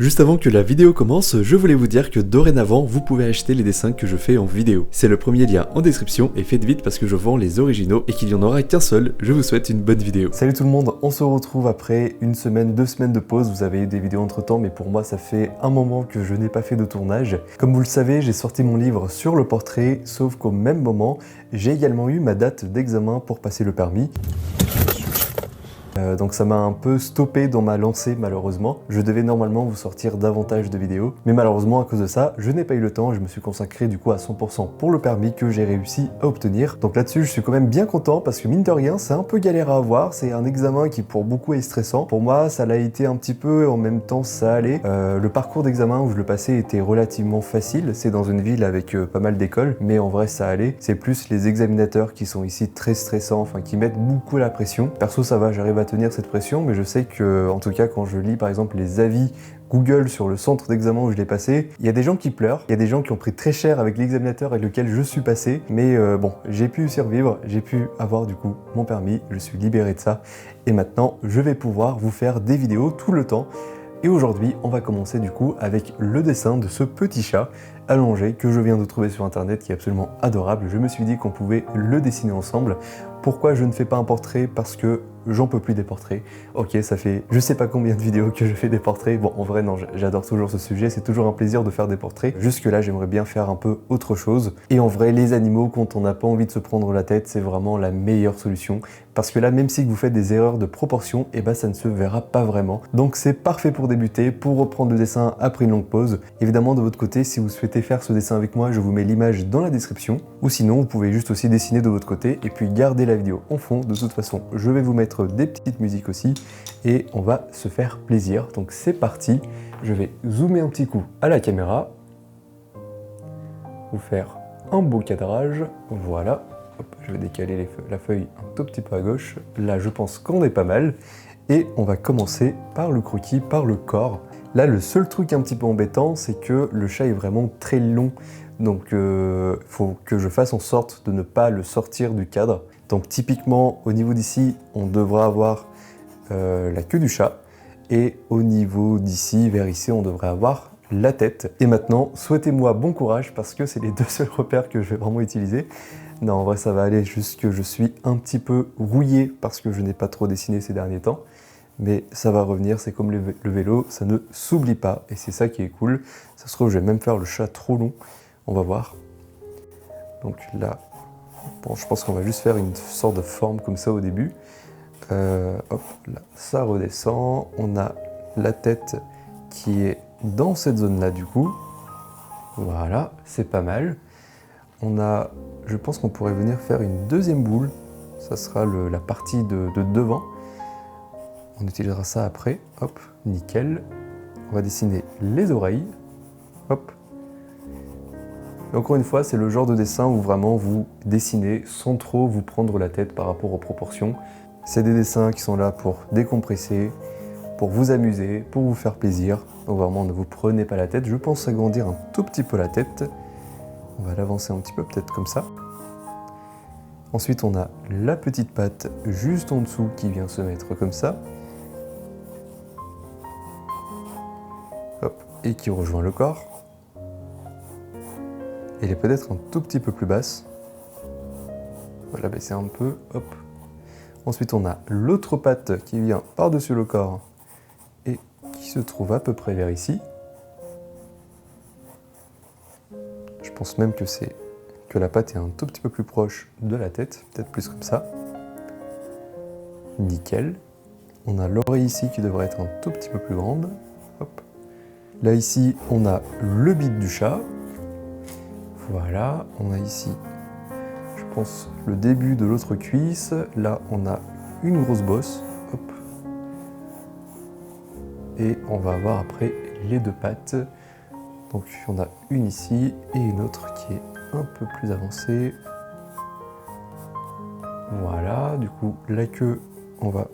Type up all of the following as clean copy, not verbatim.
Juste avant que la vidéo commence, je voulais vous dire que dorénavant, vous pouvez acheter les dessins que je fais en vidéo. C'est le premier lien en description et faites vite parce que je vends les originaux et qu'il n'y en aura qu'un seul. Je vous souhaite une bonne vidéo. Salut tout le monde, on se retrouve après une semaine, 2 semaines de pause. Vous avez eu des vidéos entre temps, mais pour moi, ça fait un moment que je n'ai pas fait de tournage. Comme vous le savez, j'ai sorti mon livre sur le portrait, sauf qu'au même moment, j'ai également eu ma date d'examen pour passer le permis. Donc ça m'a un peu stoppé dans ma lancée malheureusement. Je devais normalement vous sortir davantage de vidéos, mais malheureusement à cause de ça, je n'ai pas eu le temps. Je me suis consacré du coup à 100% pour le permis que j'ai réussi à obtenir. Donc là-dessus, je suis quand même bien content parce que mine de rien, c'est un peu galère à avoir. C'est un examen qui pour beaucoup est stressant. Pour moi, ça l'a été un petit peu, en même temps ça allait. Le parcours d'examen où je le passais était relativement facile. C'est dans une ville avec pas mal d'écoles, mais en vrai ça allait. C'est plus les examinateurs qui sont ici très stressants, enfin qui mettent beaucoup la pression. Perso ça va, j'arrive à tenir cette pression, mais je sais que, en tout cas, quand je lis par exemple les avis Google sur le centre d'examen où je l'ai passé, il y a des gens qui pleurent, il y a des gens qui ont pris très cher avec l'examinateur avec lequel je suis passé, mais bon, j'ai pu survivre, j'ai pu avoir du coup mon permis, je suis libéré de ça, et maintenant je vais pouvoir vous faire des vidéos tout le temps. Et aujourd'hui, on va commencer du coup avec le dessin de ce petit chat allongé que je viens de trouver sur internet qui est absolument adorable. Je me suis dit qu'on pouvait le dessiner ensemble. Pourquoi je ne fais pas un portrait? Parce que j'en peux plus des portraits. Ok, ça fait je sais pas combien de vidéos que je fais des portraits. Bon, en vrai, non, j'adore toujours ce sujet. C'est toujours un plaisir de faire des portraits. Jusque là, j'aimerais bien faire un peu autre chose. Et en vrai, les animaux, quand on n'a pas envie de se prendre la tête, c'est vraiment la meilleure solution. Parce que là, même si vous faites des erreurs de proportion, et ben ça ne se verra pas vraiment. Donc c'est parfait pour débuter, pour reprendre le dessin après une longue pause. Évidemment, de votre côté, si vous souhaitez faire ce dessin avec moi, je vous mets l'image dans la description. Ou sinon, vous pouvez juste aussi dessiner de votre côté et puis garder la vidéo en fond. De toute façon, je vais vous mettre des petites musiques aussi et on va se faire plaisir. Donc c'est parti. Je vais zoomer un petit coup à la caméra, vous faire un beau cadrage. Voilà. Hop, je vais décaler la feuille un tout petit peu à gauche. Là, je pense qu'on est pas mal. Et on va commencer par le croquis, par le corps. Là, le seul truc un petit peu embêtant, c'est que le chat est vraiment très long. Donc, faut que je fasse en sorte de ne pas le sortir du cadre. Donc, typiquement, au niveau d'ici, on devra avoir la queue du chat. Et au niveau d'ici, vers ici, on devrait avoir la tête. Et maintenant, souhaitez-moi bon courage parce que c'est les deux seuls repères que je vais vraiment utiliser. Non, en vrai, ça va aller, juste que je suis un petit peu rouillé parce que je n'ai pas trop dessiné ces derniers temps. Mais ça va revenir, c'est comme le vélo, ça ne s'oublie pas. Et c'est ça qui est cool. Ça se trouve, je vais même faire le chat trop long. On va voir. Donc là, bon, je pense qu'on va juste faire une sorte de forme comme ça au début. Hop, là, ça redescend. On a la tête qui est dans cette zone-là du coup. Voilà, c'est pas mal. On a, je pense qu'on pourrait venir faire une deuxième boule. Ça sera la partie de devant. On utilisera ça après. Hop, nickel. On va dessiner les oreilles. Hop. Et encore une fois, c'est le genre de dessin où vraiment vous dessinez sans trop vous prendre la tête par rapport aux proportions. C'est des dessins qui sont là pour décompresser, pour vous amuser, pour vous faire plaisir. Donc vraiment, ne vous prenez pas la tête. Je pense agrandir un tout petit peu la tête. On va l'avancer un petit peu, peut-être comme ça. Ensuite, on a la petite patte juste en dessous qui vient se mettre comme ça. Hop, et qui rejoint le corps. Elle est peut-être un tout petit peu plus basse. On va la baisser un peu, hop. Ensuite, on a l'autre patte qui vient par-dessus le corps et qui se trouve à peu près vers ici. Je pense même que la patte est un tout petit peu plus proche de la tête, peut-être plus comme ça. Nickel. On a l'oreille ici qui devrait être un tout petit peu plus grande. Hop. Là ici, on a le bit du chat. Voilà, on a ici, je pense, le début de l'autre cuisse. Là, on a une grosse bosse. Hop. Et on va avoir après les deux pattes. Donc, on a une ici et une autre qui est un peu plus avancée. Voilà, du coup, la queue, on va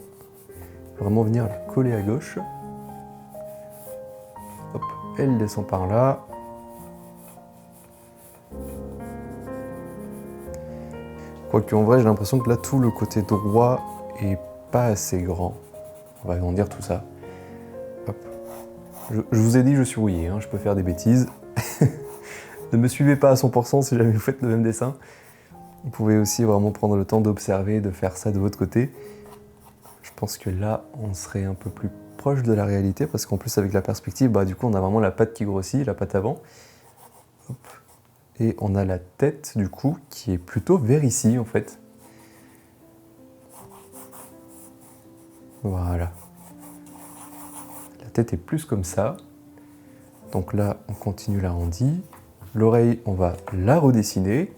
vraiment venir la coller à gauche. Hop, elle descend par là. Quoique en vrai, j'ai l'impression que là, tout le côté droit est pas assez grand. On va agrandir tout ça. Hop. Je vous ai dit, je suis rouillé, hein, je peux faire des bêtises. Ne me suivez pas à 100% si jamais vous faites le même dessin. Vous pouvez aussi vraiment prendre le temps d'observer, de faire ça de votre côté. Je pense que là, on serait un peu plus proche de la réalité, parce qu'en plus avec la perspective, bah, du coup on a vraiment la patte qui grossit, la patte avant. Hop. Et on a la tête du coup qui est plutôt vers ici en fait. Voilà. La tête est plus comme ça. Donc là, on continue l'arrondi. L'oreille, on va la redessiner.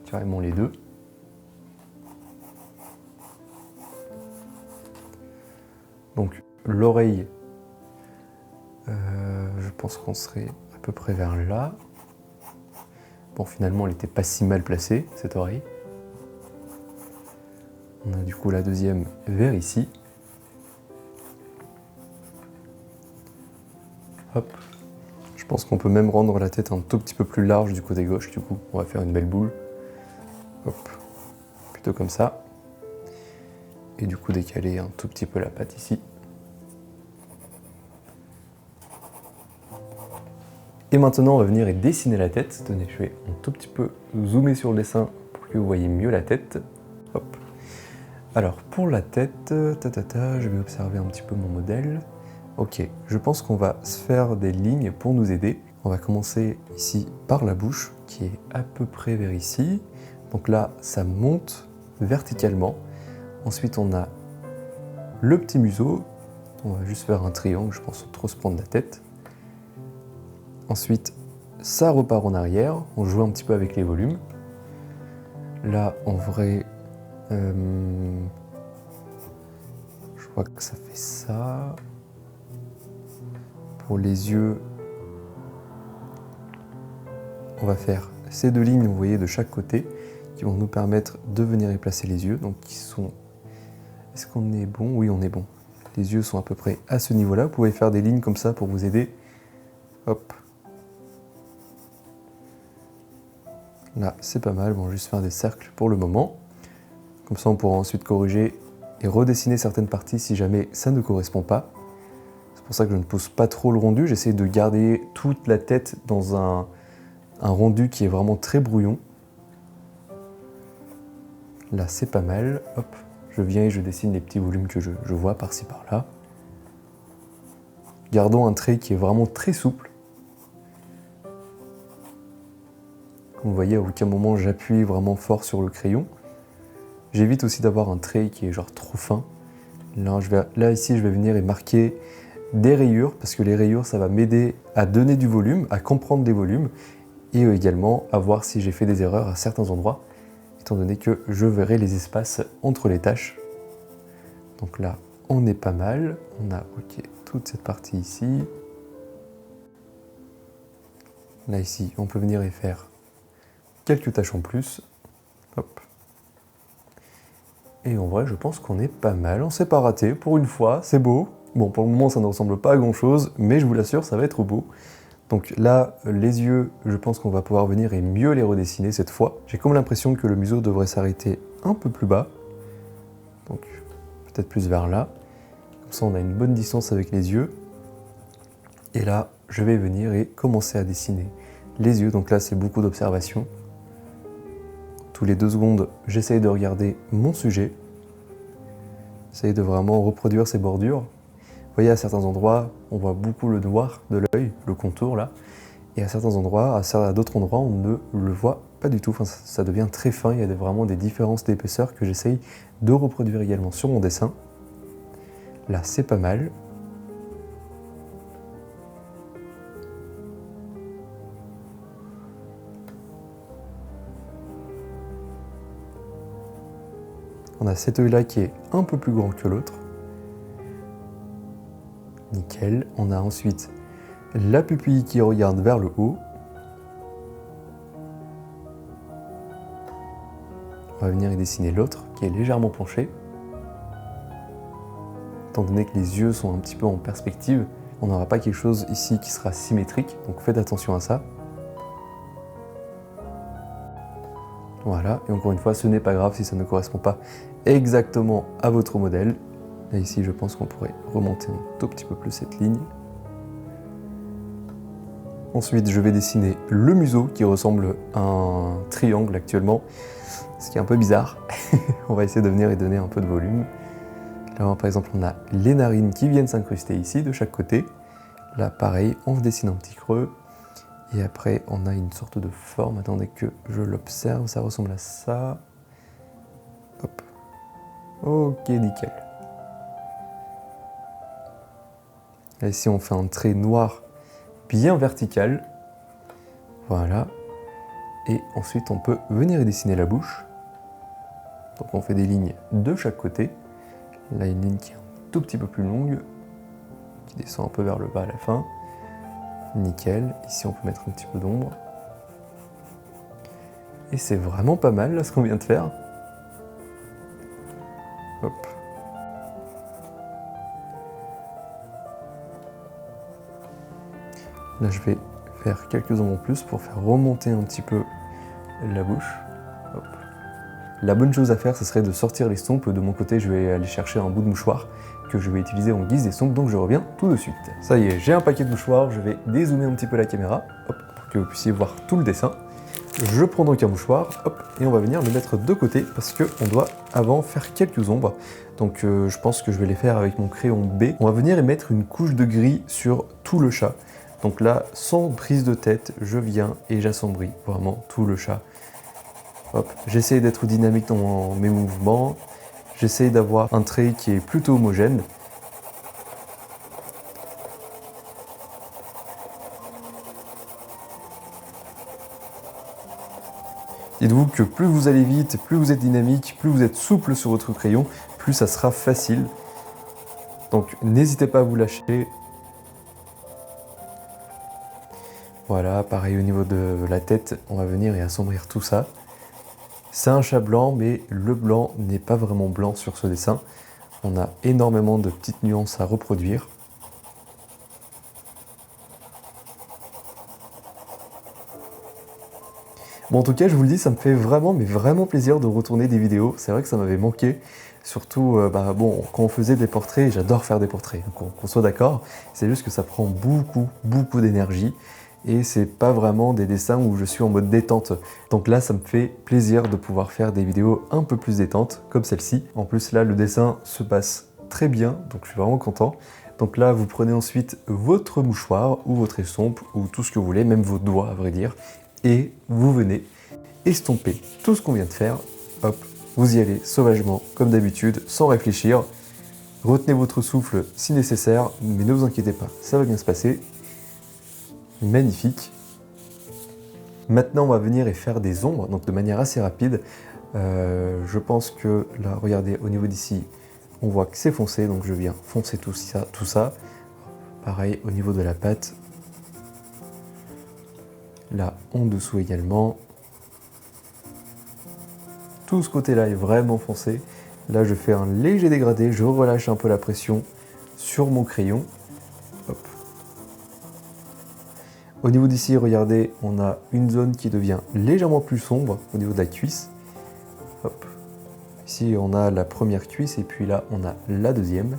Carrément les deux. Donc l'oreille, je pense qu'on serait à peu près vers là. Bon, finalement, elle n'était pas si mal placée, cette oreille. On a du coup la deuxième vers ici. Hop. Je pense qu'on peut même rendre la tête un tout petit peu plus large du côté gauche, du coup. On va faire une belle boule. Hop. Plutôt comme ça. Et du coup décaler un tout petit peu la patte ici. Et maintenant, on va venir et dessiner la tête. Tenez, je vais un tout petit peu zoomer sur le dessin pour que vous voyez mieux la tête. Hop. Alors, pour la tête, je vais observer un petit peu mon modèle. Ok, je pense qu'on va se faire des lignes pour nous aider. On va commencer ici par la bouche, qui est à peu près vers ici. Donc là, ça monte verticalement. Ensuite, on a le petit museau. On va juste faire un triangle, je pense, sans trop se prendre la tête. Ensuite, ça repart en arrière. On joue un petit peu avec les volumes. Là, en vrai, je vois que ça fait ça. Pour les yeux, on va faire ces deux lignes, vous voyez, de chaque côté, qui vont nous permettre de venir y placer les yeux. Donc, qui sont... Est-ce qu'on est bon? Oui, on est bon. Les yeux sont à peu près à ce niveau-là. Vous pouvez faire des lignes comme ça pour vous aider. Hop. Là, c'est pas mal. On va juste faire des cercles pour le moment. Comme ça, on pourra ensuite corriger et redessiner certaines parties si jamais ça ne correspond pas. C'est pour ça que je ne pousse pas trop le rendu. J'essaie de garder toute la tête dans un rendu qui est vraiment très brouillon. Là, c'est pas mal. Hop, je viens et je dessine les petits volumes que je vois par-ci par-là. Gardons un trait qui est vraiment très souple. Comme vous voyez, à aucun moment j'appuie vraiment fort sur le crayon. J'évite aussi d'avoir un trait qui est genre trop fin. Là, ici, je vais venir et marquer des rayures, parce que les rayures, ça va m'aider à donner du volume, à comprendre des volumes, et également à voir si j'ai fait des erreurs à certains endroits, étant donné que je verrai les espaces entre les tâches. Donc là, on est pas mal. On a ok toute cette partie ici. Là, ici, on peut venir et faire quelques tâches en plus. Hop. Et en vrai, je pense qu'on est pas mal. On s'est pas raté pour une fois, c'est beau. Bon, pour le moment, ça ne ressemble pas à grand-chose, mais je vous l'assure, ça va être beau. Donc là, les yeux, je pense qu'on va pouvoir venir et mieux les redessiner cette fois. J'ai comme l'impression que le museau devrait s'arrêter un peu plus bas. Donc peut-être plus vers là. Comme ça, on a une bonne distance avec les yeux. Et là, je vais venir et commencer à dessiner les yeux. Donc là, c'est beaucoup d'observation. Tous les 2 secondes, j'essaye de regarder mon sujet. J'essaye de vraiment reproduire ces bordures. Vous voyez, à certains endroits, on voit beaucoup le noir de l'œil, le contour là. Et à certains endroits, à d'autres endroits, on ne le voit pas du tout. Enfin, ça devient très fin, il y a vraiment des différences d'épaisseur que j'essaye de reproduire également sur mon dessin. Là, c'est pas mal. On a cet œil-là qui est un peu plus grand que l'autre. Nickel. On a ensuite la pupille qui regarde vers le haut. On va venir y dessiner l'autre qui est légèrement penché. Étant donné que les yeux sont un petit peu en perspective, on n'aura pas quelque chose ici qui sera symétrique, donc faites attention à ça. Voilà, et encore une fois, ce n'est pas grave si ça ne correspond pas exactement à votre modèle. Là ici, je pense qu'on pourrait remonter un tout petit peu plus cette ligne. Ensuite, je vais dessiner le museau qui ressemble à un triangle actuellement, ce qui est un peu bizarre. On va essayer de venir y donner un peu de volume. Là, par exemple, on a les narines qui viennent s'incruster ici, de chaque côté. Là, pareil, on dessine un petit creux. Et après, on a une sorte de forme. Attendez que je l'observe, ça ressemble à ça. Hop. Ok, nickel. Là, ici, on fait un trait noir bien vertical. Voilà. Et ensuite, on peut venir y dessiner la bouche. Donc, on fait des lignes de chaque côté. Là, une ligne qui est un tout petit peu plus longue, qui descend un peu vers le bas à la fin. Nickel. Ici, on peut mettre un petit peu d'ombre. Et c'est vraiment pas mal, là, ce qu'on vient de faire. Hop. Là, je vais faire quelques ombres en plus pour faire remonter un petit peu la bouche. Hop. La bonne chose à faire, ce serait de sortir l'estompe. De mon côté, je vais aller chercher un bout de mouchoir que je vais utiliser en guise d'estompe, donc je reviens tout de suite. Ça y est, j'ai un paquet de mouchoirs, je vais dézoomer un petit peu la caméra, hop, pour que vous puissiez voir tout le dessin. Je prends donc un mouchoir, hop, et on va venir le mettre de côté parce qu'on doit avant faire quelques ombres. Donc je pense que je vais les faire avec mon crayon B. On va venir y mettre une couche de gris sur tout le chat. Donc là, sans prise de tête, je viens et j'assombris vraiment tout le chat. Hop, j'essaie d'être dynamique dans mes mouvements, j'essaie d'avoir un trait qui est plutôt homogène. Dites-vous que plus vous allez vite, plus vous êtes dynamique, plus vous êtes souple sur votre crayon, plus ça sera facile. Donc n'hésitez pas à vous lâcher. Voilà, pareil au niveau de la tête, on va venir et assombrir tout ça. C'est un chat blanc, mais le blanc n'est pas vraiment blanc sur ce dessin. On a énormément de petites nuances à reproduire. Bon, en tout cas, je vous le dis, ça me fait vraiment, mais vraiment plaisir de retourner des vidéos. C'est vrai que ça m'avait manqué. Surtout, bon, quand on faisait des portraits, j'adore faire des portraits, qu'on soit d'accord. C'est juste que ça prend beaucoup d'énergie. Et c'est pas vraiment des dessins où je suis en mode détente. Donc là, ça me fait plaisir de pouvoir faire des vidéos un peu plus détentes, comme celle-ci. En plus, là, le dessin se passe très bien, donc je suis vraiment content. Donc là, vous prenez ensuite votre mouchoir, ou votre estompe, ou tout ce que vous voulez, même vos doigts, à vrai dire, et vous venez estomper tout ce qu'on vient de faire. Hop, vous y allez sauvagement, comme d'habitude, sans réfléchir. Retenez votre souffle si nécessaire, mais ne vous inquiétez pas, ça va bien se passer. Magnifique. Maintenant, on va venir et faire des ombres, donc de manière assez rapide. Je pense que là, regardez, au niveau d'ici, on voit que c'est foncé, donc je viens foncer tout ça. Pareil, au niveau de la patte. Là, en dessous également. Tout ce côté-là est vraiment foncé. Là, je fais un léger dégradé, je relâche un peu la pression sur mon crayon. Hop. Au niveau d'ici, regardez, on a une zone qui devient légèrement plus sombre au niveau de la cuisse. Hop. Ici, on a la première cuisse et puis là, on a la deuxième.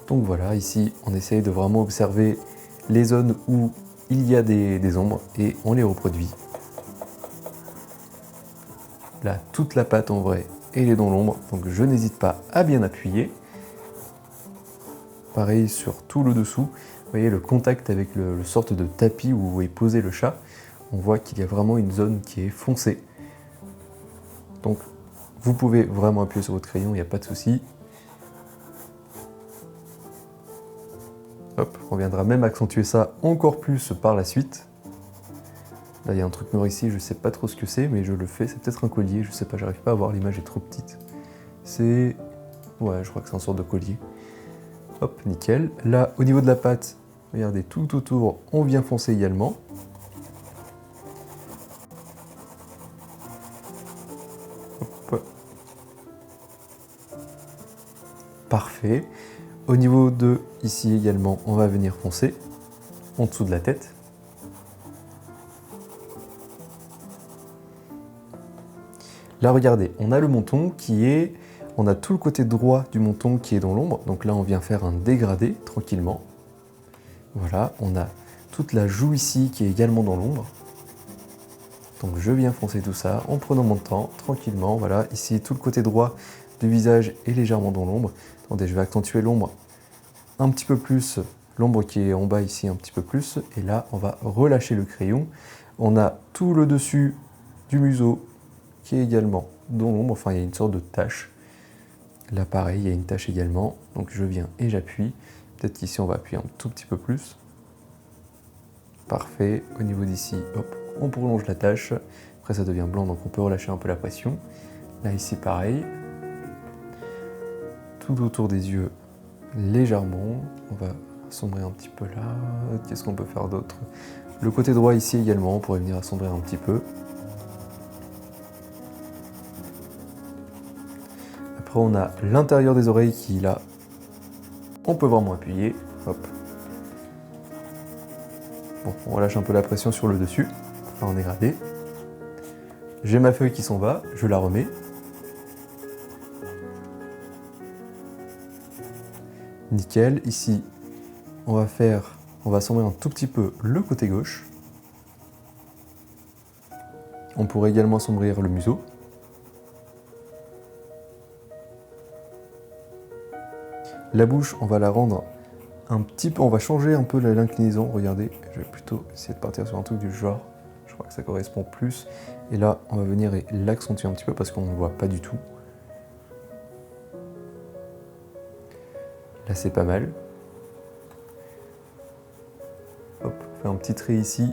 Donc voilà, ici, on essaye de vraiment observer les zones où il y a des ombres et on les reproduit. Là, toute la pâte en vrai, elle est dans l'ombre, donc je n'hésite pas à bien appuyer. Pareil sur tout le dessous. Vous voyez le contact avec le sorte de tapis où est posé le chat. On voit qu'il y a vraiment une zone qui est foncée. Donc vous pouvez vraiment appuyer sur votre crayon, il n'y a pas de souci. Hop, on viendra même accentuer ça encore plus par la suite. Là, il y a un truc noir ici, je ne sais pas trop ce que c'est, mais je le fais. C'est peut-être un collier, je ne sais pas, j'arrive pas à voir, l'image est trop petite. C'est... ouais, je crois que c'est une sorte de collier. Hop, nickel. Là, au niveau de la patte, regardez, tout autour, on vient foncer également. Hop. Parfait. Au niveau de ici également, on va venir foncer en dessous de la tête. Là, regardez, on a le menton qui est... On a tout le côté droit du menton qui est dans l'ombre. Donc là, on vient faire un dégradé, tranquillement. Voilà, on a toute la joue ici qui est également dans l'ombre. Donc je viens foncer tout ça en prenant mon temps, tranquillement. Voilà, ici, tout le côté droit du visage est légèrement dans l'ombre. Attendez, je vais accentuer l'ombre un petit peu plus. L'ombre qui est en bas ici un petit peu plus. Et là, on va relâcher le crayon. On a tout le dessus du museau qui est également dans l'ombre. Enfin, il y a une sorte de tache. Là, pareil, il y a une tache également. Donc, je viens et j'appuie. Peut-être qu'ici, on va appuyer un tout petit peu plus. Parfait. Au niveau d'ici, hop, on prolonge la tache. Après, ça devient blanc, donc on peut relâcher un peu la pression. Là, ici, pareil. Tout autour des yeux, légèrement. On va assombrir un petit peu là. Qu'est-ce qu'on peut faire d'autre? Le côté droit ici également, on pourrait venir assombrir un petit peu. Après, on a l'intérieur des oreilles qui, là, on peut vraiment appuyer. Hop. Bon, on relâche un peu la pression sur le dessus. Là, on est gradé. J'ai ma feuille qui s'en va, je la remets. Nickel. Ici, on va assombrir un tout petit peu le côté gauche. On pourrait également assombrir le museau. La bouche, on va la rendre un petit peu, on va changer un peu l'inclinaison, regardez, je vais plutôt essayer de partir sur un truc du genre, je crois que ça correspond plus. Et là, on va venir et l'accentuer un petit peu parce qu'on ne le voit pas du tout. Là, c'est pas mal. Hop, on fait un petit trait ici.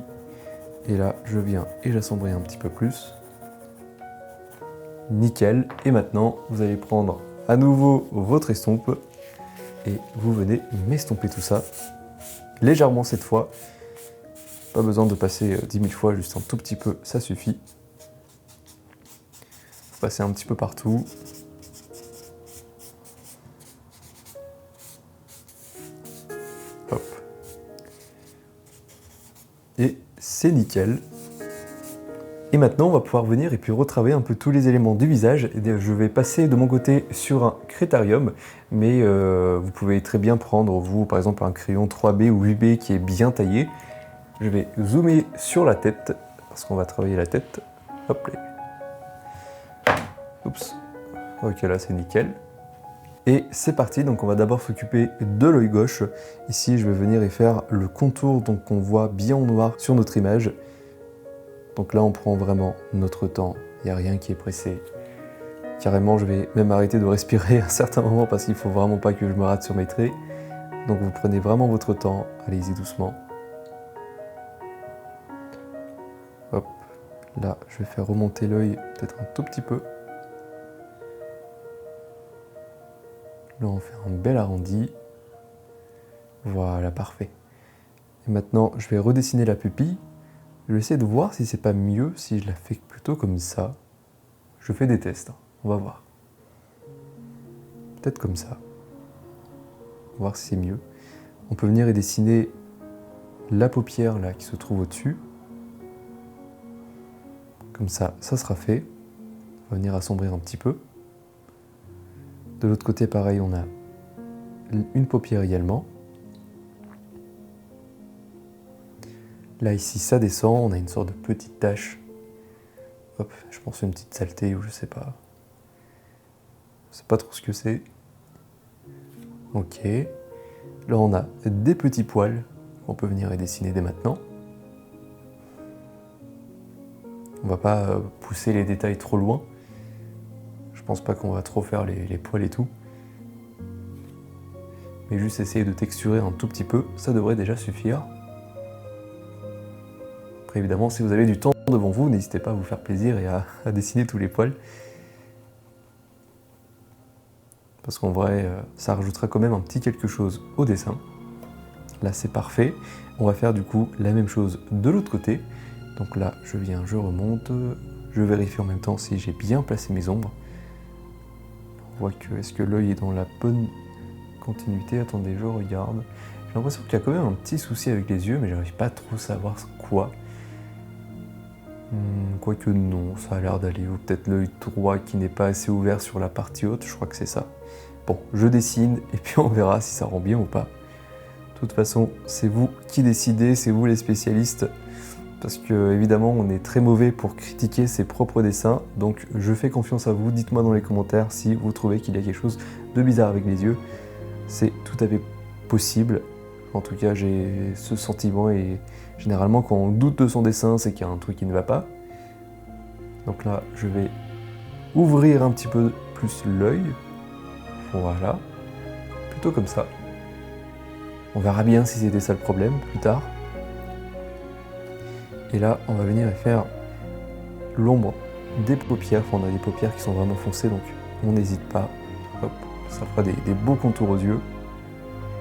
Et là, je viens et j'assombris un petit peu plus. Nickel. Et maintenant, vous allez prendre à nouveau votre estompe. Et vous venez m'estomper tout ça, légèrement cette fois. Pas besoin de passer 10 000 fois, juste un tout petit peu, ça suffit. Passer un petit peu partout. Hop. Et c'est nickel. Et maintenant, on va pouvoir venir et puis retravailler un peu tous les éléments du visage. Et je vais passer de mon côté sur un Crétarium, mais vous pouvez très bien prendre, vous, par exemple, un crayon 3B ou 8B qui est bien taillé. Je vais zoomer sur la tête, parce qu'on va travailler la tête. Hop là. Oups. Ok, là, c'est nickel. Et c'est parti, donc on va d'abord s'occuper de l'œil gauche. Ici, je vais venir et faire le contour, donc on voit bien en noir sur notre image. Donc là, on prend vraiment notre temps, il n'y a rien qui est pressé. Carrément, je vais même arrêter de respirer à un certain moment parce qu'il ne faut vraiment pas que je me rate sur mes traits. Donc vous prenez vraiment votre temps, allez-y doucement. Hop, là, je vais faire remonter l'œil peut-être un tout petit peu. Là, on fait un bel arrondi. Voilà, parfait. Et maintenant, je vais redessiner la pupille. Je vais essayer de voir si c'est pas mieux si je la fais plutôt comme ça. Je fais des tests, hein. On va voir. Peut-être comme ça. On va voir si c'est mieux. On peut venir et dessiner la paupière là qui se trouve au-dessus. Comme ça, ça sera fait. On va venir assombrir un petit peu. De l'autre côté, pareil, on a une paupière également. Là, ici, ça descend, on a une sorte de petite tache. Hop, je pense une petite saleté ou je sais pas. Je sais pas trop ce que c'est. Ok. Là, on a des petits poils qu'on peut venir et dessiner dès maintenant. On va pas pousser les détails trop loin. Je pense pas qu'on va trop faire les poils et tout. Mais juste essayer de texturer un tout petit peu, ça devrait déjà suffire. Après, évidemment, si vous avez du temps devant vous, n'hésitez pas à vous faire plaisir et à dessiner tous les poils. Parce qu'en vrai, ça rajoutera quand même un petit quelque chose au dessin. Là, c'est parfait. On va faire du coup la même chose de l'autre côté. Donc là, je viens, je remonte. Je vérifie en même temps si j'ai bien placé mes ombres. On voit que, est-ce que l'œil est dans la bonne continuité? Attendez, je regarde. J'ai l'impression qu'il y a quand même un petit souci avec les yeux, mais j'arrive pas trop à savoir quoi. Quoique non, ça a l'air d'aller. Ou peut-être l'œil droit qui n'est pas assez ouvert sur la partie haute, je crois que c'est ça. Bon, je dessine et puis on verra si ça rend bien ou pas. De toute façon, c'est vous qui décidez, c'est vous les spécialistes. Parce que évidemment, on est très mauvais pour critiquer ses propres dessins. Donc je fais confiance à vous. Dites-moi dans les commentaires si vous trouvez qu'il y a quelque chose de bizarre avec les yeux. C'est tout à fait possible. En tout cas, j'ai ce sentiment et généralement, quand on doute de son dessin, c'est qu'il y a un truc qui ne va pas. Donc là, je vais ouvrir un petit peu plus l'œil. Voilà. Plutôt comme ça. On verra bien si c'était ça le problème plus tard. Et là, on va venir faire l'ombre des paupières. Enfin, on a des paupières qui sont vraiment foncées, donc on n'hésite pas. Hop, ça fera des beaux contours aux yeux.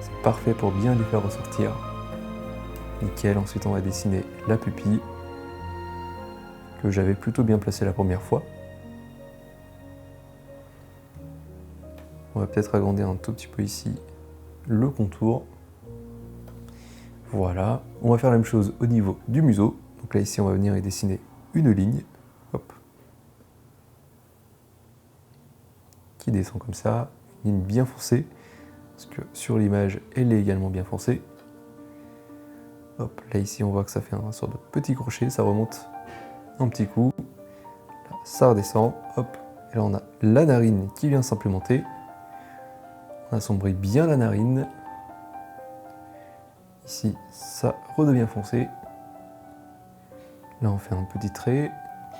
C'est parfait pour bien les faire ressortir. Nickel, ensuite on va dessiner la pupille, que j'avais plutôt bien placée la première fois. On va peut-être agrandir un tout petit peu ici le contour. Voilà, on va faire la même chose au niveau du museau. Donc là ici on va venir y dessiner une ligne, hop, qui descend comme ça, une ligne bien foncée, parce que sur l'image elle est également bien foncée. Hop, là ici on voit que ça fait un sorte de petit crochet, ça remonte un petit coup, là, ça redescend, hop, et là on a la narine qui vient s'implémenter. On assombrit bien la narine. Ici, ça redevient foncé. Là, on fait un petit trait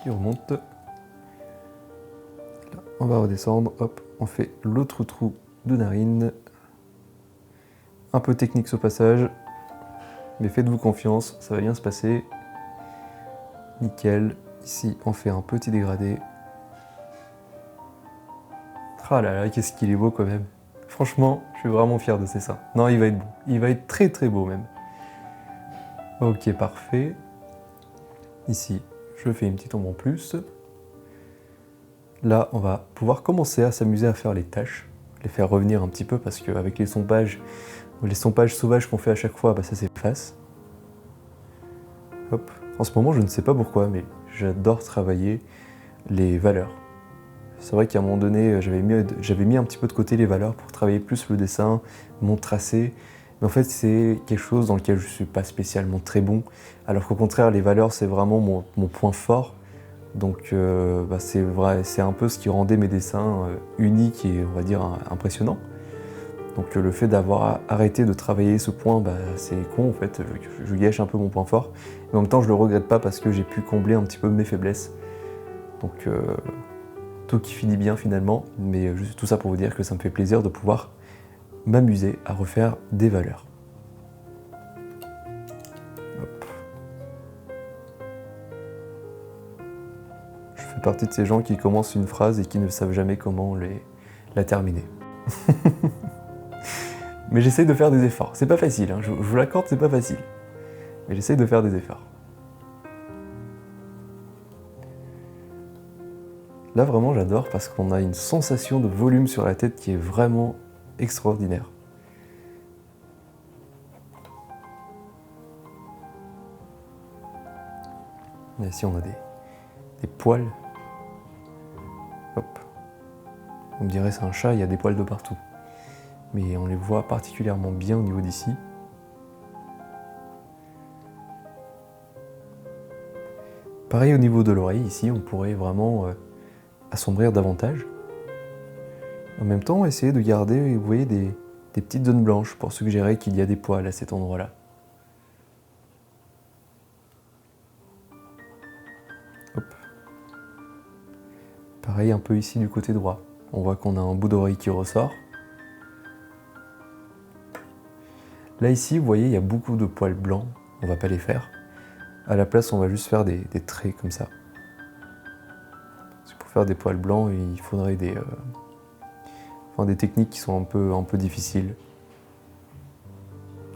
qui remonte. Là, on va redescendre. Hop, on fait l'autre trou de narine. Un peu technique ce passage, mais faites-vous confiance, ça va bien se passer. Nickel. Ici, on fait un petit dégradé. Ah là là, qu'est-ce qu'il est beau quand même. Franchement, je suis vraiment fier de ces dessins. Non, il va être beau. Il va être très très beau même. Ok, parfait. Ici, je fais une petite ombre en plus. Là, on va pouvoir commencer à s'amuser à faire les taches, les faire revenir un petit peu parce qu'avec les sompages sauvages qu'on fait à chaque fois, bah, ça s'efface. Hop. En ce moment, je ne sais pas pourquoi, mais j'adore travailler les valeurs. C'est vrai qu'à un moment donné, j'avais mis un petit peu de côté les valeurs pour travailler plus le dessin, mon tracé. Mais en fait, c'est quelque chose dans lequel je ne suis pas spécialement très bon. Alors qu'au contraire, les valeurs, c'est vraiment mon point fort. Donc bah, c'est vrai, c'est un peu ce qui rendait mes dessins uniques et, on va dire, impressionnants. Donc le fait d'avoir arrêté de travailler ce point, bah, c'est con en fait, je gâche un peu mon point fort. Mais en même temps, je le regrette pas parce que j'ai pu combler un petit peu mes faiblesses. Donc tout qui finit bien finalement, mais juste tout ça pour vous dire que ça me fait plaisir de pouvoir m'amuser à refaire des valeurs. Hop. Je fais partie de ces gens qui commencent une phrase et qui ne savent jamais comment la terminer. Mais j'essaye de faire des efforts. C'est pas facile, hein. Je vous l'accorde, c'est pas facile. Mais j'essaye de faire des efforts. Là, vraiment, j'adore parce qu'on a une sensation de volume sur la tête qui est vraiment extraordinaire. Et ici, on a des poils. Hop. On dirait c'est un chat, il y a des poils de partout. Mais on les voit particulièrement bien au niveau d'ici. Pareil au niveau de l'oreille, ici, on pourrait vraiment assombrir davantage. En même temps, essayer de garder, vous voyez, des petites zones blanches pour suggérer qu'il y a des poils à cet endroit-là. Hop. Pareil un peu ici du côté droit. On voit qu'on a un bout d'oreille qui ressort. Là ici, vous voyez, il y a beaucoup de poils blancs. On va pas les faire. À la place, on va juste faire des traits comme ça. Pour faire des poils blancs, il faudrait des techniques qui sont un peu difficiles.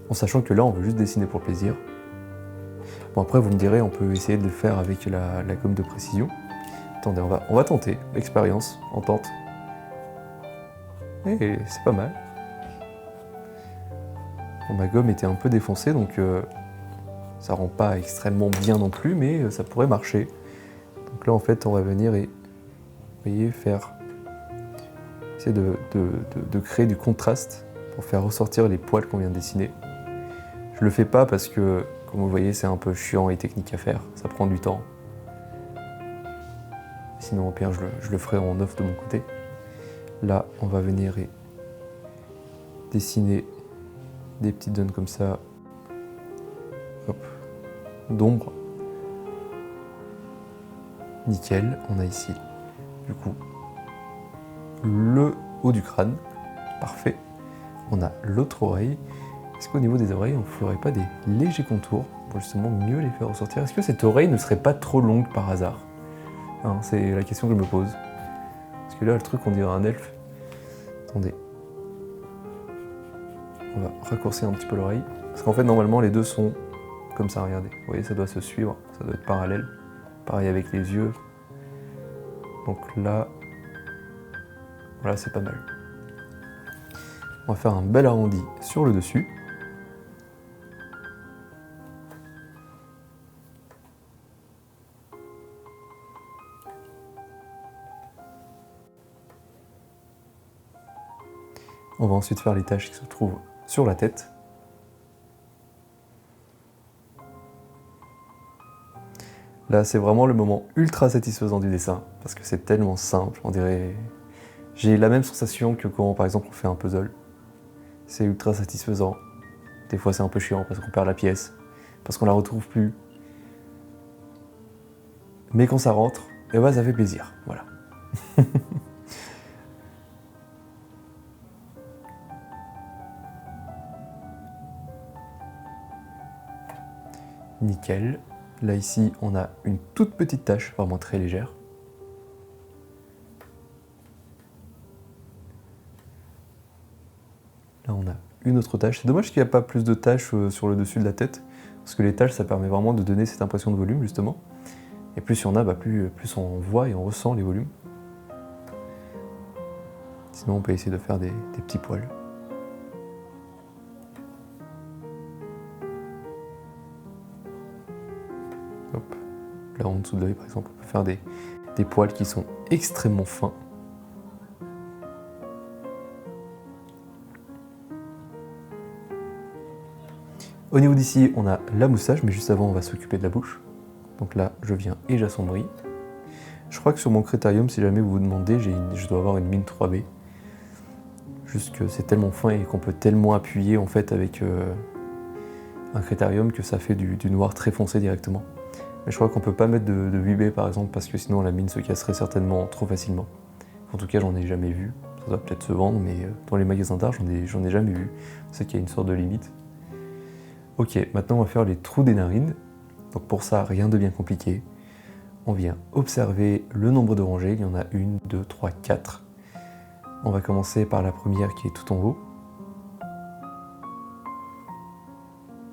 En sachant que là, on veut juste dessiner pour le plaisir. Bon, après, vous me direz, on peut essayer de le faire avec la gomme de précision. Attendez, on va tenter l'expérience. On tente. Et c'est pas mal. Bon, ma gomme était un peu défoncée, donc ça rend pas extrêmement bien non plus, mais ça pourrait marcher. Donc là en fait on va venir et, vous voyez, essayer de créer du contraste pour faire ressortir les poils qu'on vient de dessiner. Je le fais pas parce que, comme vous voyez, c'est un peu chiant et technique à faire, ça prend du temps. Sinon au pire je le ferai en off de mon côté. Là on va venir et dessiner des petites zones comme ça, hop, d'ombre. Nickel, on a ici du coup le haut du crâne, parfait. On a l'autre oreille. Est-ce qu'au niveau des oreilles, on ne ferait pas des légers contours pour justement mieux les faire ressortir? Est-ce que cette oreille ne serait pas trop longue par hasard? Hein, c'est la question que je me pose. Parce que là, le truc, on dirait un elfe. Attendez. On va raccourcir un petit peu l'oreille. Parce qu'en fait, normalement, les deux sont comme ça, regardez. Vous voyez, ça doit se suivre, ça doit être parallèle. Pareil avec les yeux. Donc là, voilà, c'est pas mal. On va faire un bel arrondi sur le dessus. On va ensuite faire les taches qui se trouvent sur la tête. Là, c'est vraiment le moment ultra satisfaisant du dessin, parce que c'est tellement simple, on dirait... J'ai la même sensation que quand, par exemple, on fait un puzzle. C'est ultra satisfaisant. Des fois, c'est un peu chiant parce qu'on perd la pièce, parce qu'on la retrouve plus. Mais quand ça rentre, eh ben, ça fait plaisir, voilà. Nickel. Là, ici, on a une toute petite tache, vraiment très légère. Là, on a une autre tache. C'est dommage qu'il n'y a pas plus de taches sur le dessus de la tête, parce que les taches, ça permet vraiment de donner cette impression de volume, justement. Et plus il y en a, bah, plus on voit et on ressent les volumes. Sinon, on peut essayer de faire des petits poils. Hop. Là, en dessous de l'œil, par exemple, on peut faire des poils qui sont extrêmement fins. Au niveau d'ici, on a la moustache, mais juste avant, on va s'occuper de la bouche. Donc là, je viens et j'assombris. Je crois que sur mon critérium, si jamais vous vous demandez, je dois avoir une mine 3B. Juste que c'est tellement fin et qu'on peut tellement appuyer en fait avec un critérium que ça fait du noir très foncé directement. Mais je crois qu'on peut pas mettre de 8B par exemple parce que sinon la mine se casserait certainement trop facilement. En tout cas, j'en ai jamais vu. Ça doit peut-être se vendre, mais dans les magasins d'art, j'en ai jamais vu. C'est qu'il y a une sorte de limite. Ok, maintenant on va faire les trous des narines. Donc pour ça, rien de bien compliqué. On vient observer le nombre de rangées. Il y en a 1, 2, 3, 4. On va commencer par la première qui est tout en haut.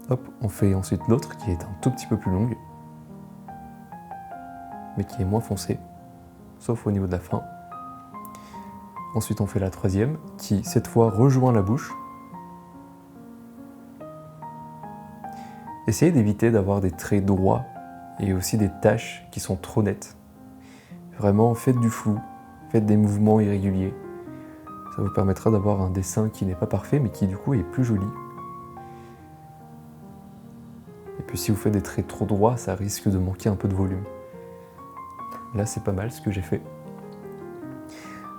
Hop, on fait ensuite l'autre qui est un tout petit peu plus longue, mais qui est moins foncée, sauf au niveau de la fin. Ensuite on fait la troisième qui cette fois rejoint la bouche. Essayez d'éviter d'avoir des traits droits et aussi des taches qui sont trop nettes. Vraiment faites du flou, faites des mouvements irréguliers. Ça vous permettra d'avoir un dessin qui n'est pas parfait mais qui du coup est plus joli. Et puis si vous faites des traits trop droits, ça risque de manquer un peu de volume. Là c'est pas mal ce que j'ai fait.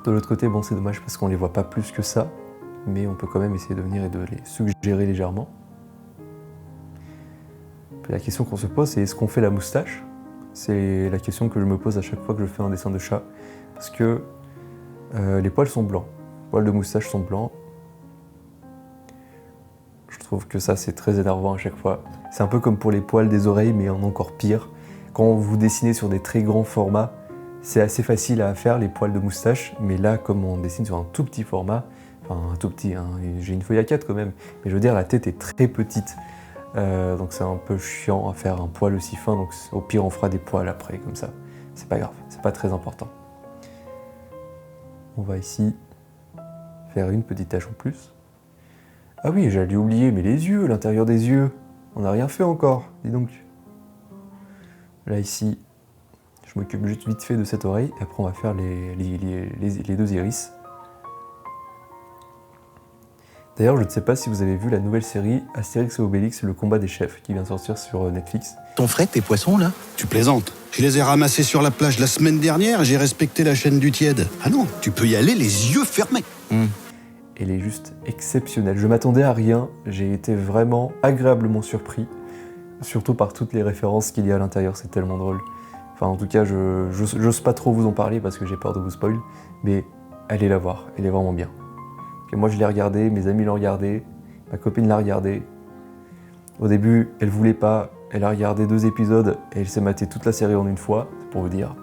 De l'autre côté, bon c'est dommage parce qu'on les voit pas plus que ça, mais on peut quand même essayer de venir et de les suggérer légèrement. Puis la question qu'on se pose, c'est est-ce qu'on fait la moustache? C'est la question que je me pose à chaque fois que je fais un dessin de chat. Parce que les poils sont blancs, les poils de moustache sont blancs. Je trouve que ça c'est très énervant à chaque fois. C'est un peu comme pour les poils des oreilles, mais en encore pire. Quand vous dessinez sur des très grands formats, c'est assez facile à faire les poils de moustache, mais là comme on dessine sur un tout petit format, enfin un tout petit, hein, j'ai une feuille A4 quand même, mais je veux dire la tête est très petite. Donc c'est un peu chiant à faire un poil aussi fin, donc au pire on fera des poils après comme ça. C'est pas grave, c'est pas très important. On va ici faire une petite tache en plus. Ah oui, j'allais oublier, mais les yeux, l'intérieur des yeux, on n'a rien fait encore, dis donc. Là ici, je Je m'occupe juste vite fait de cette oreille, et après on va faire les deux iris. D'ailleurs, je ne sais pas si vous avez vu la nouvelle série Astérix et Obélix, le combat des chefs, qui vient de sortir sur Netflix. Ton frais, tes poissons, là? Tu plaisantes. Je les ai ramassés sur la plage la semaine dernière et j'ai respecté la chaîne du tiède. Ah non, tu peux y aller les yeux fermés. Elle est juste exceptionnelle. Je m'attendais à rien, j'ai été vraiment agréablement surpris, surtout par toutes les références qu'il y a à l'intérieur, c'est tellement drôle. Enfin, en tout cas, j'ose pas trop vous en parler parce que j'ai peur de vous spoil, mais allez la voir, elle est vraiment bien. Et moi, je l'ai regardée, mes amis l'ont regardée, ma copine l'a regardée. Au début, elle voulait pas, elle a regardé 2 épisodes et elle s'est matée toute la série en une fois, c'est pour vous dire.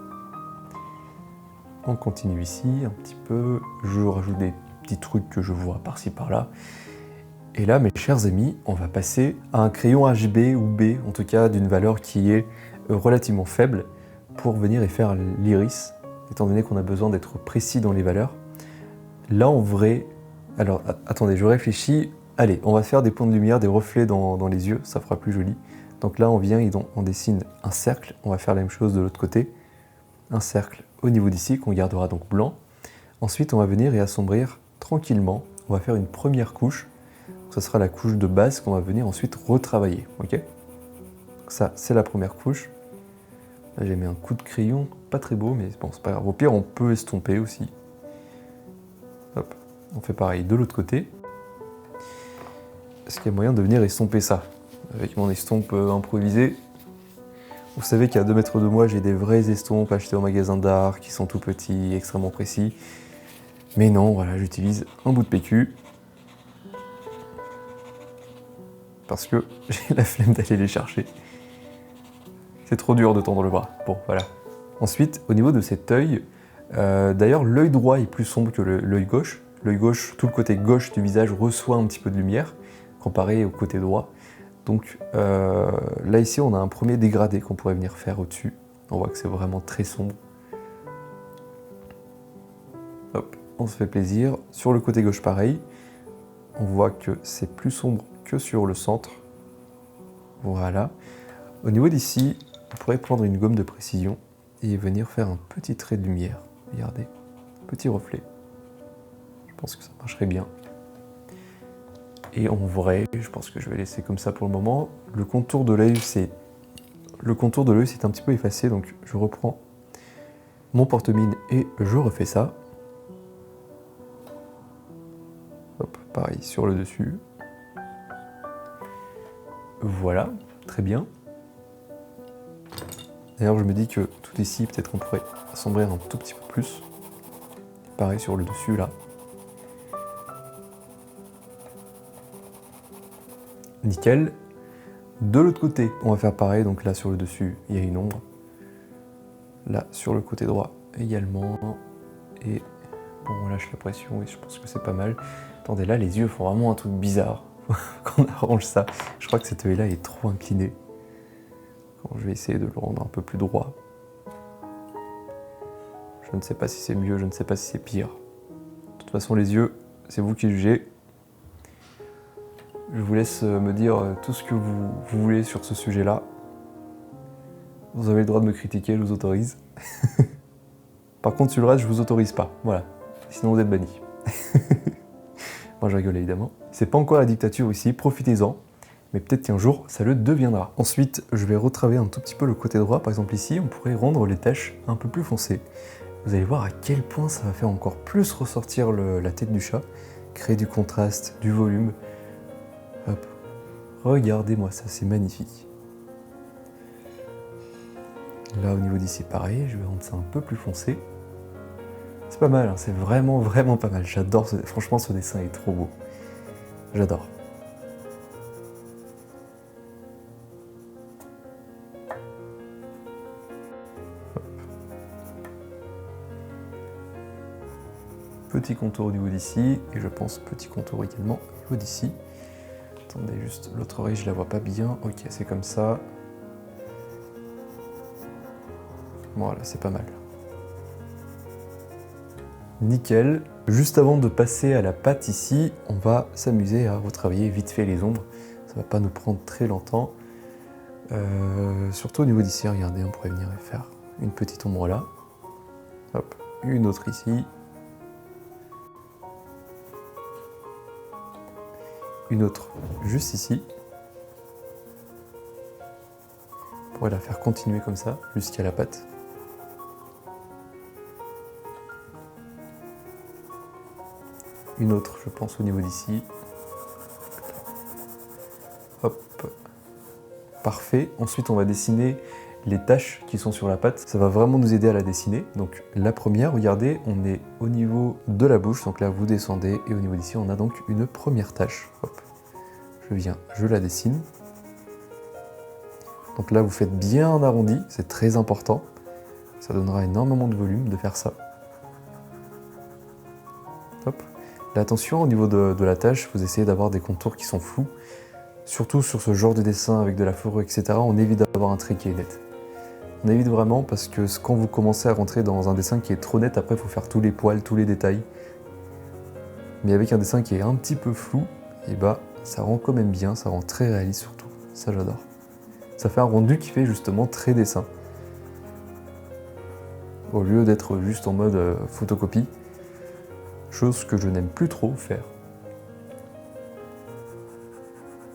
On continue ici un petit peu, je rajoute des petits trucs que je vois par-ci par-là. Et là, mes chers amis, on va passer à un crayon HB ou B, en tout cas d'une valeur qui est relativement faible, pour venir et faire l'iris, étant donné qu'on a besoin d'être précis dans les valeurs. Là, en vrai, alors attendez, je réfléchis. Allez, on va faire des points de lumière, des reflets dans les yeux, ça fera plus joli. Donc là, on vient et on dessine un cercle, on va faire la même chose de l'autre côté. Un cercle au niveau d'ici, qu'on gardera donc blanc. Ensuite, on va venir et assombrir tranquillement. On va faire une première couche. Ce sera la couche de base qu'on va venir ensuite retravailler. Ok ? Ça, c'est la première couche. Là, j'ai mis un coup de crayon, pas très beau, mais bon, c'est pas grave. Au pire, on peut estomper aussi. Hop, on fait pareil de l'autre côté. Est-ce qu'il y a moyen de venir estomper ça avec mon estompe improvisée? Vous savez qu'à 2 mètres de moi, j'ai des vraies estompes achetées au magasin d'art qui sont tout petits, extrêmement précis. Mais non, voilà, j'utilise un bout de PQ. Parce que j'ai la flemme d'aller les chercher. C'est trop dur de tendre le bras. Bon, voilà. Ensuite, au niveau de cet œil, d'ailleurs, l'œil droit est plus sombre que l'œil gauche. L'œil gauche, tout le côté gauche du visage reçoit un petit peu de lumière, comparé au côté droit. Donc là, ici, on a un premier dégradé qu'on pourrait venir faire au-dessus. On voit que c'est vraiment très sombre. Hop, on se fait plaisir. Sur le côté gauche, pareil. On voit que c'est plus sombre que sur le centre. Voilà. Au niveau d'ici, on pourrait prendre une gomme de précision et venir faire un petit trait de lumière. Regardez, petit reflet. Je pense que ça marcherait bien. Et en vrai, je pense que je vais laisser comme ça pour le moment. Le contour de l'œil, c'est un petit peu effacé, donc je reprends mon porte-mine et je refais ça. Hop, pareil sur le dessus. Voilà, très bien. D'ailleurs, je me dis que tout ici, peut-être on pourrait assombrir un tout petit peu plus. Pareil sur le dessus, là. Nickel. De l'autre côté, on va faire pareil. Donc là, sur le dessus, il y a une ombre. Là, sur le côté droit, également. Et bon, on lâche la pression et je pense que c'est pas mal. Attendez, là, les yeux font vraiment un truc bizarre. Qu'on arrange ça. Je crois que cet œil-là est trop incliné. Bon, je vais essayer de le rendre un peu plus droit. Je ne sais pas si c'est mieux, je ne sais pas si c'est pire. De toute façon, les yeux, c'est vous qui jugez. Je vous laisse me dire tout ce que vous voulez sur ce sujet-là. Vous avez le droit de me critiquer, je vous autorise. Par contre, sur le reste, je vous autorise pas. Voilà. Sinon, vous êtes banni. Moi, je rigole évidemment. C'est pas encore la dictature ici, profitez-en. Mais peut-être qu'un jour, ça le deviendra. Ensuite, je vais retravailler un tout petit peu le côté droit. Par exemple, ici, on pourrait rendre les taches un peu plus foncées. Vous allez voir à quel point ça va faire encore plus ressortir la tête du chat. Créer du contraste, du volume. Hop. Regardez-moi ça, c'est magnifique. Là, au niveau d'ici, pareil, je vais rendre ça un peu plus foncé. C'est pas mal, hein, c'est vraiment, vraiment pas mal. J'adore, franchement, ce dessin est trop beau. J'adore. Petit contour au niveau d'ici, et je pense petit contour également au niveau d'ici. Attendez, juste l'autre oreille, je la vois pas bien. Ok, c'est comme ça. Voilà, c'est pas mal. Nickel. Juste avant de passer à la pâte ici, on va s'amuser à retravailler vite fait les ombres. Ça va pas nous prendre très longtemps. Surtout au niveau d'ici, regardez, on pourrait venir et faire une petite ombre là. Hop, une autre ici. Une autre juste ici. On pourrait la faire continuer comme ça, jusqu'à la patte. Une autre, je pense, au niveau d'ici. Hop. Parfait. Ensuite, on va dessiner les taches qui sont sur la patte. Ça va vraiment nous aider à la dessiner. Donc la première, regardez, on est au niveau de la bouche. Donc là, vous descendez et au niveau d'ici, on a donc une première tache. Hop. Je viens, je la dessine. Donc là, vous faites bien un arrondi, c'est très important. Ça donnera énormément de volume de faire ça. Hop. Là, attention, au niveau de la tache, vous essayez d'avoir des contours qui sont flous. Surtout sur ce genre de dessin avec de la fourrure, etc., on évite d'avoir un trait qui est net. On évite vraiment parce que quand vous commencez à rentrer dans un dessin qui est trop net, après il faut faire tous les poils, tous les détails. Mais avec un dessin qui est un petit peu flou, et bah ça rend quand même bien, ça rend très réaliste surtout. Ça j'adore. Ça fait un rendu qui fait justement très dessin. Au lieu d'être juste en mode photocopie, chose que je n'aime plus trop faire.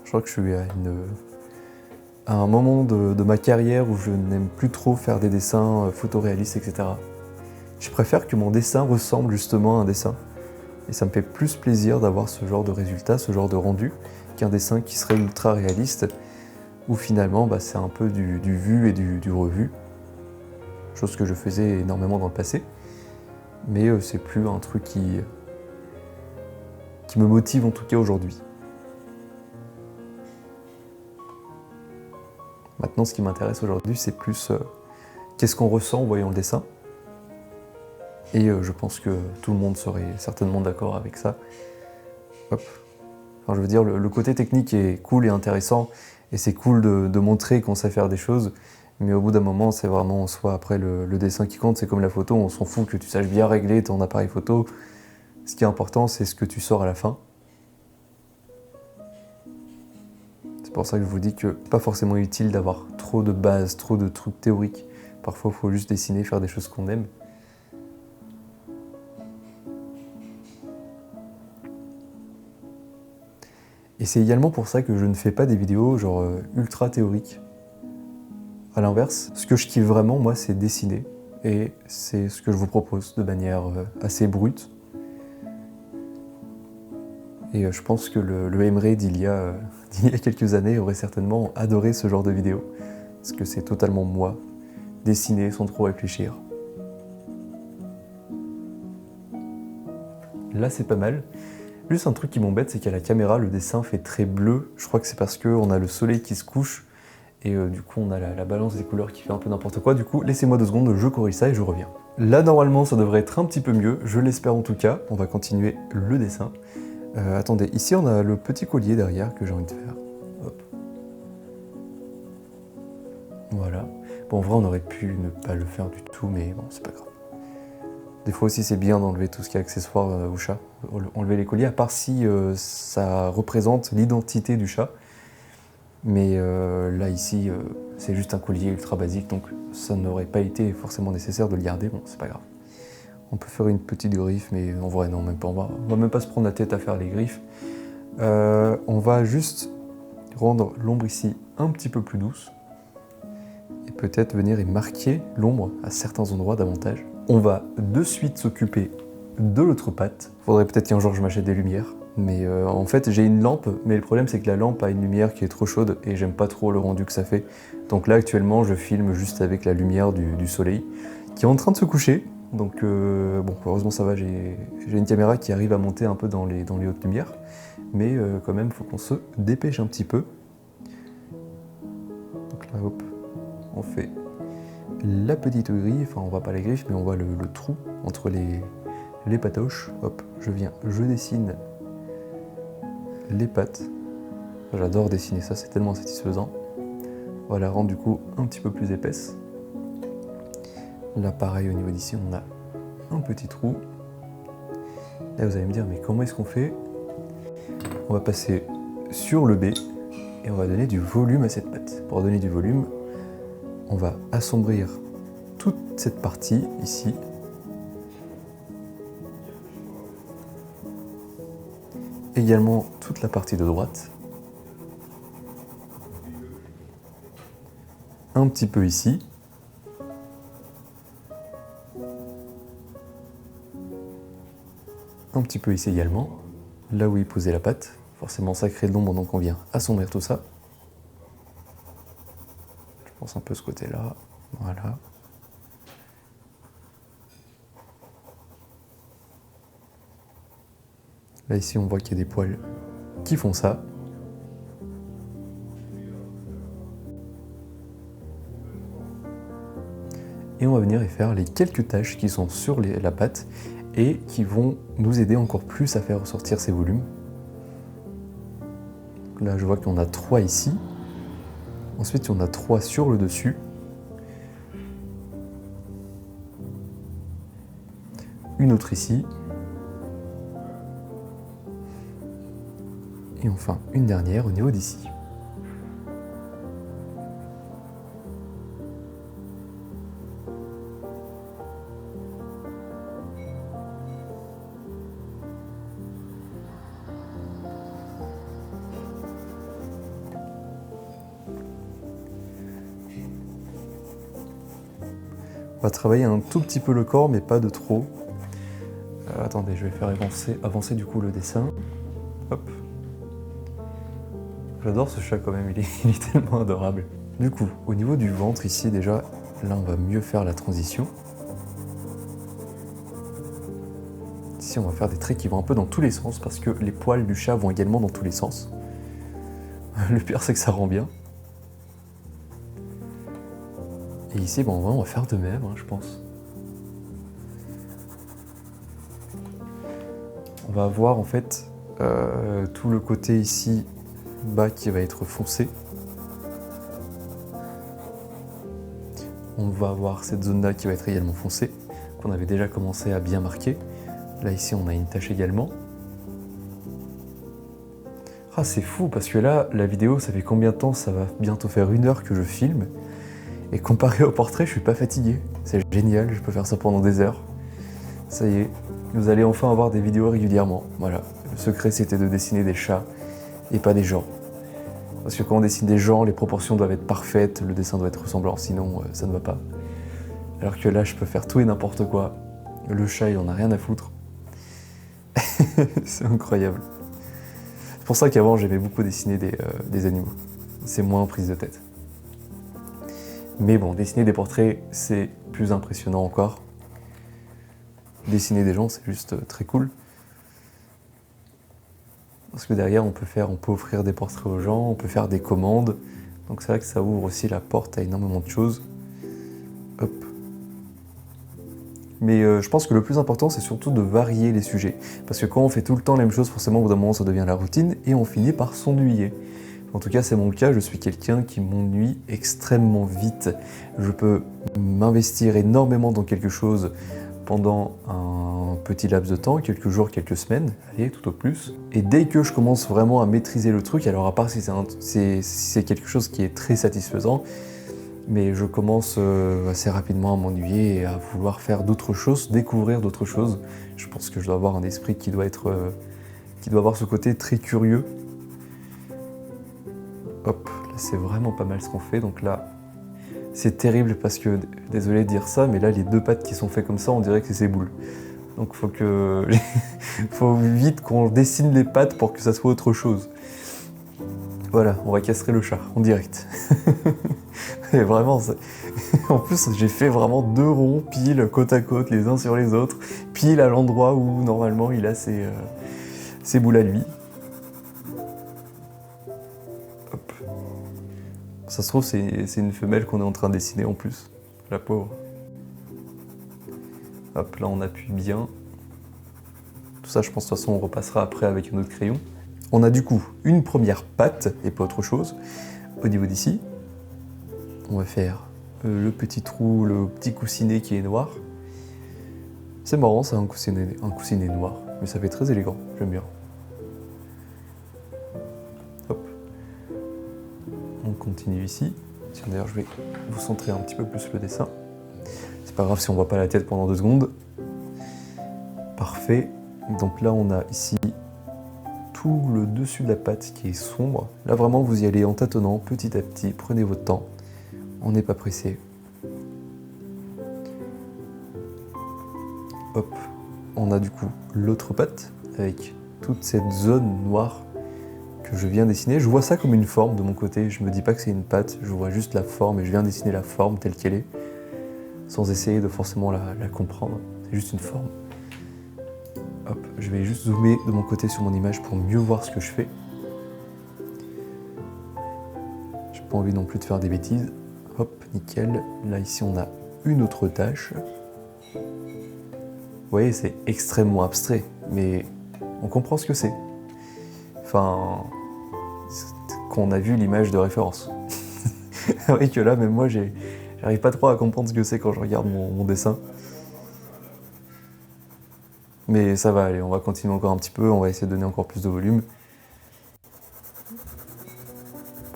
Je crois que je suis à un moment de ma carrière où je n'aime plus trop faire des dessins photoréalistes, etc. Je préfère que mon dessin ressemble justement à un dessin. Et ça me fait plus plaisir d'avoir ce genre de résultat, ce genre de rendu, qu'un dessin qui serait ultra réaliste, où finalement bah, c'est un peu du vu et du revu. Chose que je faisais énormément dans le passé. Mais c'est plus un truc qui me motive en tout cas aujourd'hui. Maintenant, ce qui m'intéresse aujourd'hui, c'est plus qu'est-ce qu'on ressent en voyant le dessin. Et je pense que tout le monde serait certainement d'accord avec ça. Hop. Enfin, je veux dire, le côté technique est cool et intéressant, et c'est cool de montrer qu'on sait faire des choses, mais au bout d'un moment, c'est vraiment soit après le dessin qui compte, c'est comme la photo, on s'en fout que tu saches bien régler ton appareil photo. Ce qui est important, c'est ce que tu sors à la fin. C'est pour ça que je vous dis que c'est pas forcément utile d'avoir trop de bases, trop de trucs théoriques. Parfois, il faut juste dessiner, faire des choses qu'on aime. Et c'est également pour ça que je ne fais pas des vidéos genre ultra théoriques. À l'inverse, ce que je kiffe vraiment, moi, c'est dessiner. Et c'est ce que je vous propose de manière assez brute. Et je pense que le Emre d'il y a quelques années aurait certainement adoré ce genre de vidéo. Parce que c'est totalement moi, dessiner sans trop réfléchir. Là, c'est pas mal. Juste un truc qui m'embête, c'est qu'à la caméra, le dessin fait très bleu. Je crois que c'est parce qu'on a le soleil qui se couche. Et du coup, on a la balance des couleurs qui fait un peu n'importe quoi. Du coup, laissez-moi 2 secondes, je corrige ça et je reviens. Là, normalement, ça devrait être un petit peu mieux. Je l'espère en tout cas. On va continuer le dessin. Attendez, ici, on a le petit collier derrière que j'ai envie de faire. Hop. Voilà. Bon, en vrai, on aurait pu ne pas le faire du tout, mais bon, c'est pas grave. Des fois aussi, c'est bien d'enlever tout ce qui est accessoire au chat. Enlever les colliers, à part si ça représente l'identité du chat. Mais là, ici, c'est juste un collier ultra basique, donc ça n'aurait pas été forcément nécessaire de le garder. Bon, c'est pas grave. On peut faire une petite griffe, mais en vrai, non, même pas. On va même pas se prendre la tête à faire les griffes. On va juste rendre l'ombre ici un petit peu plus douce. Et peut-être venir y marquer l'ombre à certains endroits davantage. On va de suite s'occuper de l'autre patte. Faudrait peut-être qu'un jour je m'achète des lumières. Mais en fait, j'ai une lampe, mais le problème c'est que la lampe a une lumière qui est trop chaude et j'aime pas trop le rendu que ça fait. Donc là, actuellement, je filme juste avec la lumière du soleil qui est en train de se coucher. Donc bon, heureusement ça va, j'ai une caméra qui arrive à monter un peu dans les hautes lumières. Mais quand même, il faut qu'on se dépêche un petit peu. Donc là, hop, on fait la petite grille, enfin on voit pas les griffes, mais on voit le trou entre les patoches. Hop, je viens, je dessine les pattes. J'adore dessiner ça, c'est tellement satisfaisant. On va la rendre du coup un petit peu plus épaisse. Là pareil, au niveau d'ici, on a un petit trou. Là vous allez me dire, mais comment est-ce qu'on fait? On va passer sur le B et on va donner du volume à cette patte. Pour donner du volume, on va assombrir toute cette partie ici. Également toute la partie de droite. Un petit peu ici. Un petit peu ici également. Là où il posait la patte. Forcément ça crée de l'ombre donc on vient assombrir tout ça. Je pense un peu ce côté-là. Voilà. Là ici on voit qu'il y a des poils qui font ça. Et on va venir y faire les quelques taches qui sont sur la pâte et qui vont nous aider encore plus à faire ressortir ces volumes. Là je vois qu'on a 3 ici. Ensuite on a 3 sur le dessus. Une autre ici. Et enfin, une dernière au niveau d'ici. On va travailler un tout petit peu le corps, mais pas de trop. Attendez, je vais faire avancer du coup le dessin. Hop. J'adore ce chat quand même, il est tellement adorable. Du coup, au niveau du ventre ici déjà, là on va mieux faire la transition. Ici on va faire des traits qui vont un peu dans tous les sens parce que les poils du chat vont également dans tous les sens. Le pire c'est que ça rend bien. Et ici, bon, on va faire de même, hein, je pense. On va avoir en fait tout le côté ici bas qui va être foncé. On va avoir cette zone-là qui va être également foncée, qu'on avait déjà commencé à bien marquer. Là, ici, on a une tache également. Ah, c'est fou, parce que là, la vidéo, ça fait combien de temps? Ça va bientôt faire 1 heure que je filme. Et comparé au portrait, je suis pas fatigué. C'est génial, je peux faire ça pendant des heures. Ça y est, vous allez enfin avoir des vidéos régulièrement. Voilà, le secret, c'était de dessiner des chats et pas des gens. Parce que quand on dessine des gens, les proportions doivent être parfaites, le dessin doit être ressemblant, sinon ça ne va pas. Alors que là, je peux faire tout et n'importe quoi. Le chat, il en a rien à foutre. C'est incroyable. C'est pour ça qu'avant, j'aimais beaucoup dessiner des animaux. C'est moins prise de tête. Mais bon, dessiner des portraits, c'est plus impressionnant encore. Dessiner des gens, c'est juste très cool. Parce que derrière, on peut offrir des portraits aux gens, on peut faire des commandes. Donc c'est vrai que ça ouvre aussi la porte à énormément de choses. Hop. Mais je pense que le plus important, c'est surtout de varier les sujets. Parce que quand on fait tout le temps la même chose, forcément, au bout d'un moment, ça devient la routine et on finit par s'ennuyer. En tout cas, c'est mon cas, je suis quelqu'un qui m'ennuie extrêmement vite. Je peux m'investir énormément dans quelque chose pendant un petit laps de temps, quelques jours, quelques semaines, allez, tout au plus. Et dès que je commence vraiment à maîtriser le truc, alors à part si c'est quelque chose qui est très satisfaisant, mais je commence assez rapidement à m'ennuyer et à vouloir faire d'autres choses, découvrir d'autres choses. Je pense que je dois avoir un esprit qui doit avoir ce côté très curieux. Hop, là c'est vraiment pas mal ce qu'on fait, donc là c'est terrible parce que, désolé de dire ça, mais là les 2 pattes qui sont faites comme ça, on dirait que c'est ses boules. Donc faut vite qu'on dessine les pattes pour que ça soit autre chose. Voilà, on va castrer le chat en direct. Et vraiment, en plus j'ai fait vraiment 2 ronds pile côte à côte, les uns sur les autres, pile à l'endroit où normalement il a ses boules à lui. Hop. Ça se trouve, c'est une femelle qu'on est en train de dessiner en plus. La pauvre. Hop, là on appuie bien. Tout ça, je pense de toute façon, on repassera après avec un autre crayon. On a du coup une première patte et pas autre chose. Au niveau d'ici, on va faire le petit trou, le petit coussinet qui est noir. C'est marrant, ça, un coussinet noir. Mais ça fait très élégant, j'aime bien. Hop. On continue ici. Tiens, d'ailleurs, je vais vous centrer un petit peu plus le dessin. pas grave si on voit pas la tête pendant 2 secondes. Parfait. Donc là, on a ici tout le dessus de la pâte qui est sombre. Là, vraiment, vous y allez en tâtonnant, petit à petit. Prenez votre temps. On n'est pas pressé. Hop. On a du coup l'autre pâte avec toute cette zone noire que je viens dessiner. Je vois ça comme une forme de mon côté. Je me dis pas que c'est une pâte. Je vois juste la forme et je viens dessiner la forme telle qu'elle est, sans essayer de forcément la comprendre. C'est juste une forme. Hop, je vais juste zoomer de mon côté sur mon image pour mieux voir ce que je fais. J'ai pas envie non plus de faire des bêtises. Hop, nickel. Là, ici, on a une autre tâche. Vous voyez, c'est extrêmement abstrait, mais on comprend ce que c'est. Enfin, qu'on a vu l'image de référence. C'est vrai que là, même moi, j'arrive pas trop à comprendre ce que c'est quand je regarde mon dessin. Mais ça va aller, on va continuer encore un petit peu, on va essayer de donner encore plus de volume.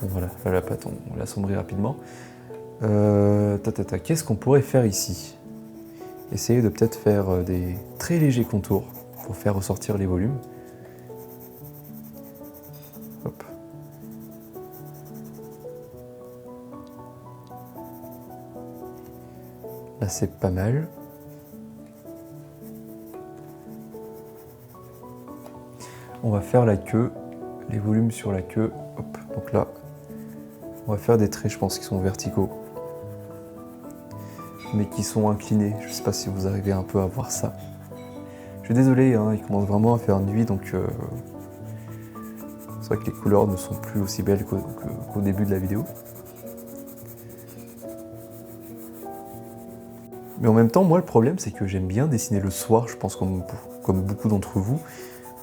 Bon voilà, là, la pâte, on l'assombrit rapidement. Qu'est-ce qu'on pourrait faire ici? Essayer de peut-être faire des très légers contours pour faire ressortir les volumes. Hop. Là c'est pas mal. On va faire la queue, les volumes sur la queue. Hop. Donc là, on va faire des traits, je pense, qui sont verticaux, mais qui sont inclinés. Je ne sais pas si vous arrivez un peu à voir ça. Je suis désolé, hein, il commence vraiment à faire nuit, donc c'est vrai que les couleurs ne sont plus aussi belles qu'au début de la vidéo. Mais en même temps, moi, le problème, c'est que j'aime bien dessiner le soir, je pense comme beaucoup d'entre vous,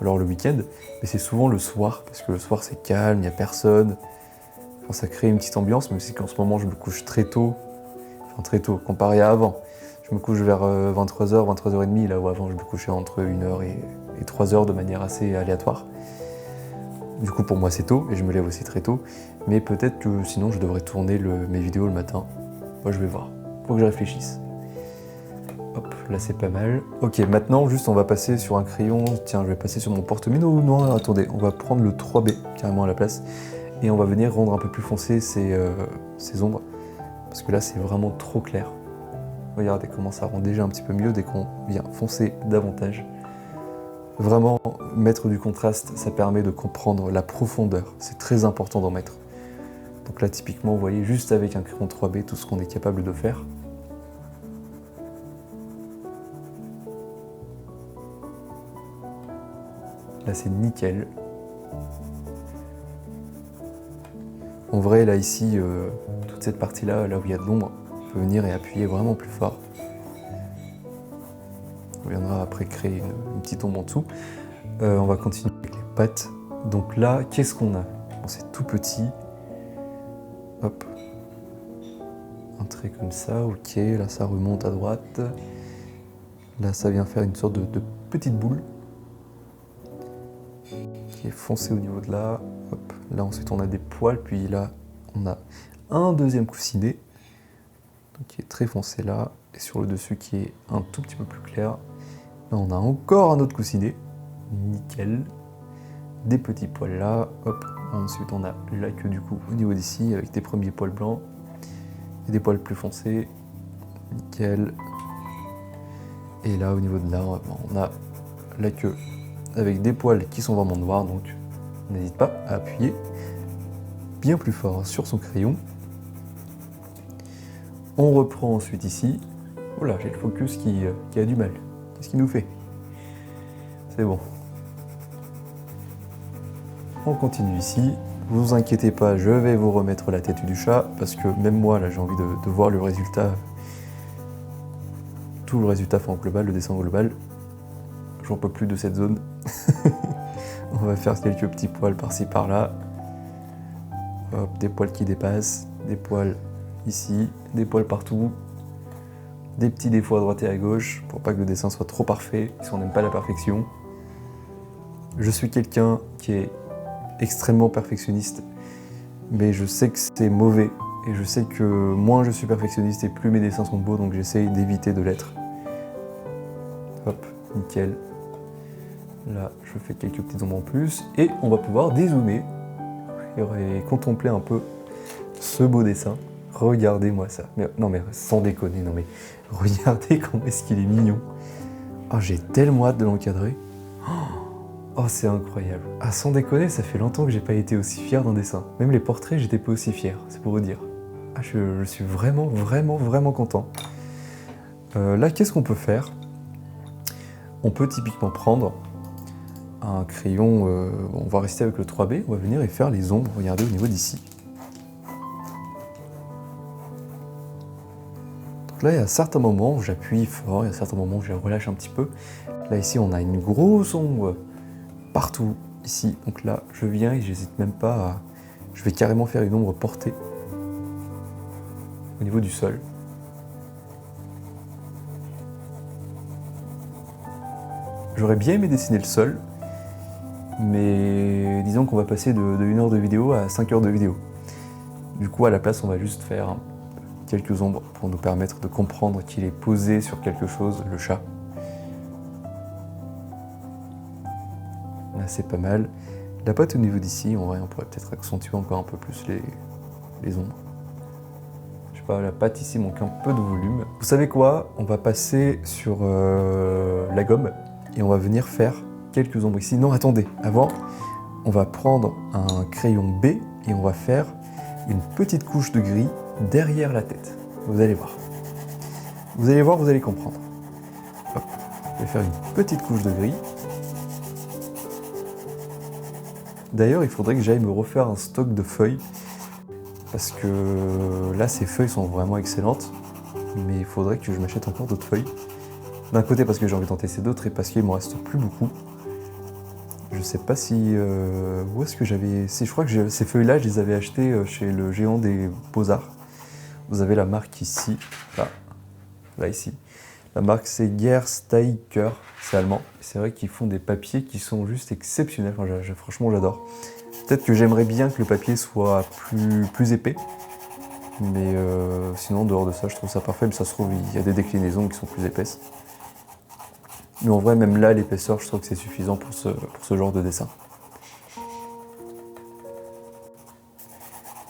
alors le week-end, mais c'est souvent le soir, parce que le soir, c'est calme, il n'y a personne. Enfin, ça crée une petite ambiance, même si qu'en ce moment, je me couche très tôt. Enfin, très tôt, comparé à avant. Je me couche vers 23h, 23h30, là où avant, je me couchais entre 1h et 3h de manière assez aléatoire. Du coup, pour moi, c'est tôt, et je me lève aussi très tôt. Mais peut-être que sinon, je devrais tourner mes vidéos le matin. Moi, je vais voir. Faut que je réfléchisse. Hop, là c'est pas mal. Ok, maintenant juste on va passer sur un crayon. Tiens, je vais passer sur mon porte-mine. Non, attendez, on va prendre le 3B carrément à la place. Et on va venir rendre un peu plus foncé ces ombres. Parce que là c'est vraiment trop clair. Regardez comment ça rend déjà un petit peu mieux dès qu'on vient foncer davantage. Vraiment, mettre du contraste, ça permet de comprendre la profondeur. C'est très important d'en mettre. Donc là typiquement, vous voyez, juste avec un crayon 3B, tout ce qu'on est capable de faire. Là c'est nickel. En vrai là ici, toute cette partie là, là où il y a de l'ombre, on peut venir et appuyer vraiment plus fort. On viendra après créer une petite ombre en dessous. On va continuer avec les pattes. Donc là, qu'est-ce qu'on a? Bon, c'est tout petit. Hop. Un trait comme ça, ok. Là ça remonte à droite. Là ça vient faire une sorte de petite boule qui est foncé au niveau de là. Hop. Là ensuite on a des poils, puis là on a un deuxième coussinet donc, qui est très foncé là, et sur le dessus qui est un tout petit peu plus clair. Là on a encore un autre coussinet, nickel. Des petits poils là, hop. Ensuite on a la queue du coup au niveau d'ici avec des premiers poils blancs et des poils plus foncés, nickel. Et là au niveau de là on a la queue avec des poils qui sont vraiment noirs, donc n'hésite pas à appuyer bien plus fort sur son crayon. On reprend ensuite ici. Oh là, j'ai le focus qui a du mal. Qu'est-ce qu'il nous fait? C'est bon. On continue ici. Vous inquiétez pas, je vais vous remettre la tête du chat, parce que même moi, là, j'ai envie de voir le résultat. Tout le résultat en global, le dessin global. J'en peux plus de cette zone. On va faire quelques petits poils par-ci par-là. Hop, des poils qui dépassent, des poils ici, des poils partout, des petits défauts à droite et à gauche pour pas que le dessin soit trop parfait, si on n'aime pas la perfection. Je suis quelqu'un qui est extrêmement perfectionniste, mais je sais que c'est mauvais Et je sais que moins je suis perfectionniste et plus mes dessins sont beaux, donc j'essaye d'éviter de l'être. Hop, nickel. Là, je fais quelques petites ombres en plus. Et on va pouvoir dézoomer et contempler un peu ce beau dessin. Regardez-moi ça. Mais, non mais sans déconner, non mais regardez comment est-ce qu'il est mignon. Oh, j'ai tellement hâte de l'encadrer. Oh, c'est incroyable. Ah, sans déconner, ça fait longtemps que j'ai pas été aussi fier d'un dessin. Même les portraits, j'étais pas aussi fier, c'est pour vous dire. Ah, je suis vraiment content. Là, qu'est-ce qu'on peut faire? On peut typiquement prendre un crayon, on va rester avec le 3B, on va venir et faire les ombres, regardez au niveau d'ici. Donc là, il y a certains moments où j'appuie fort, il y a certains moments où je relâche un petit peu. Là, ici, on a une grosse ombre partout, ici. Donc là, je viens et j'hésite même pas à... Je vais carrément faire une ombre portée au niveau du sol. J'aurais bien aimé dessiner le sol, mais disons qu'on va passer de 1 heure de vidéo à 5 heures de vidéo. Du coup, à la place, on va juste faire quelques ombres pour nous permettre de comprendre qu'il est posé sur quelque chose, le chat. Là, c'est pas mal. La pâte au niveau d'ici, en vrai, on pourrait peut-être accentuer encore un peu plus les ombres. Je sais pas, la pâte ici manque un peu de volume. Vous savez quoi? On va passer sur la gomme et on va venir faire quelques ombres ici. Non, attendez, avant, on va prendre un crayon B et on va faire une petite couche de gris derrière la tête. Vous allez voir. Vous allez voir, vous allez comprendre. Hop. Je vais faire une petite couche de gris. D'ailleurs, il faudrait que j'aille me refaire un stock de feuilles. Parce que là, ces feuilles sont vraiment excellentes. Mais il faudrait que je m'achète encore d'autres feuilles. D'un côté parce que j'ai envie d'en tester d'autres et parce qu'il m'en reste plus beaucoup. Je sais pas si... où est-ce que j'avais... Si, je crois que ces feuilles-là, je les avais achetées chez le géant des Beaux-Arts. Vous avez la marque ici. Là ici. La marque, c'est Gersteiger. C'est allemand. C'est vrai qu'ils font des papiers qui sont juste exceptionnels. Enfin, franchement, j'adore. Peut-être que j'aimerais bien que le papier soit plus épais. Mais sinon, en dehors de ça, je trouve ça parfait. Mais ça se trouve, il y a des déclinaisons qui sont plus épaisses. Mais en vrai, même là, l'épaisseur, je trouve que c'est suffisant pour ce genre de dessin.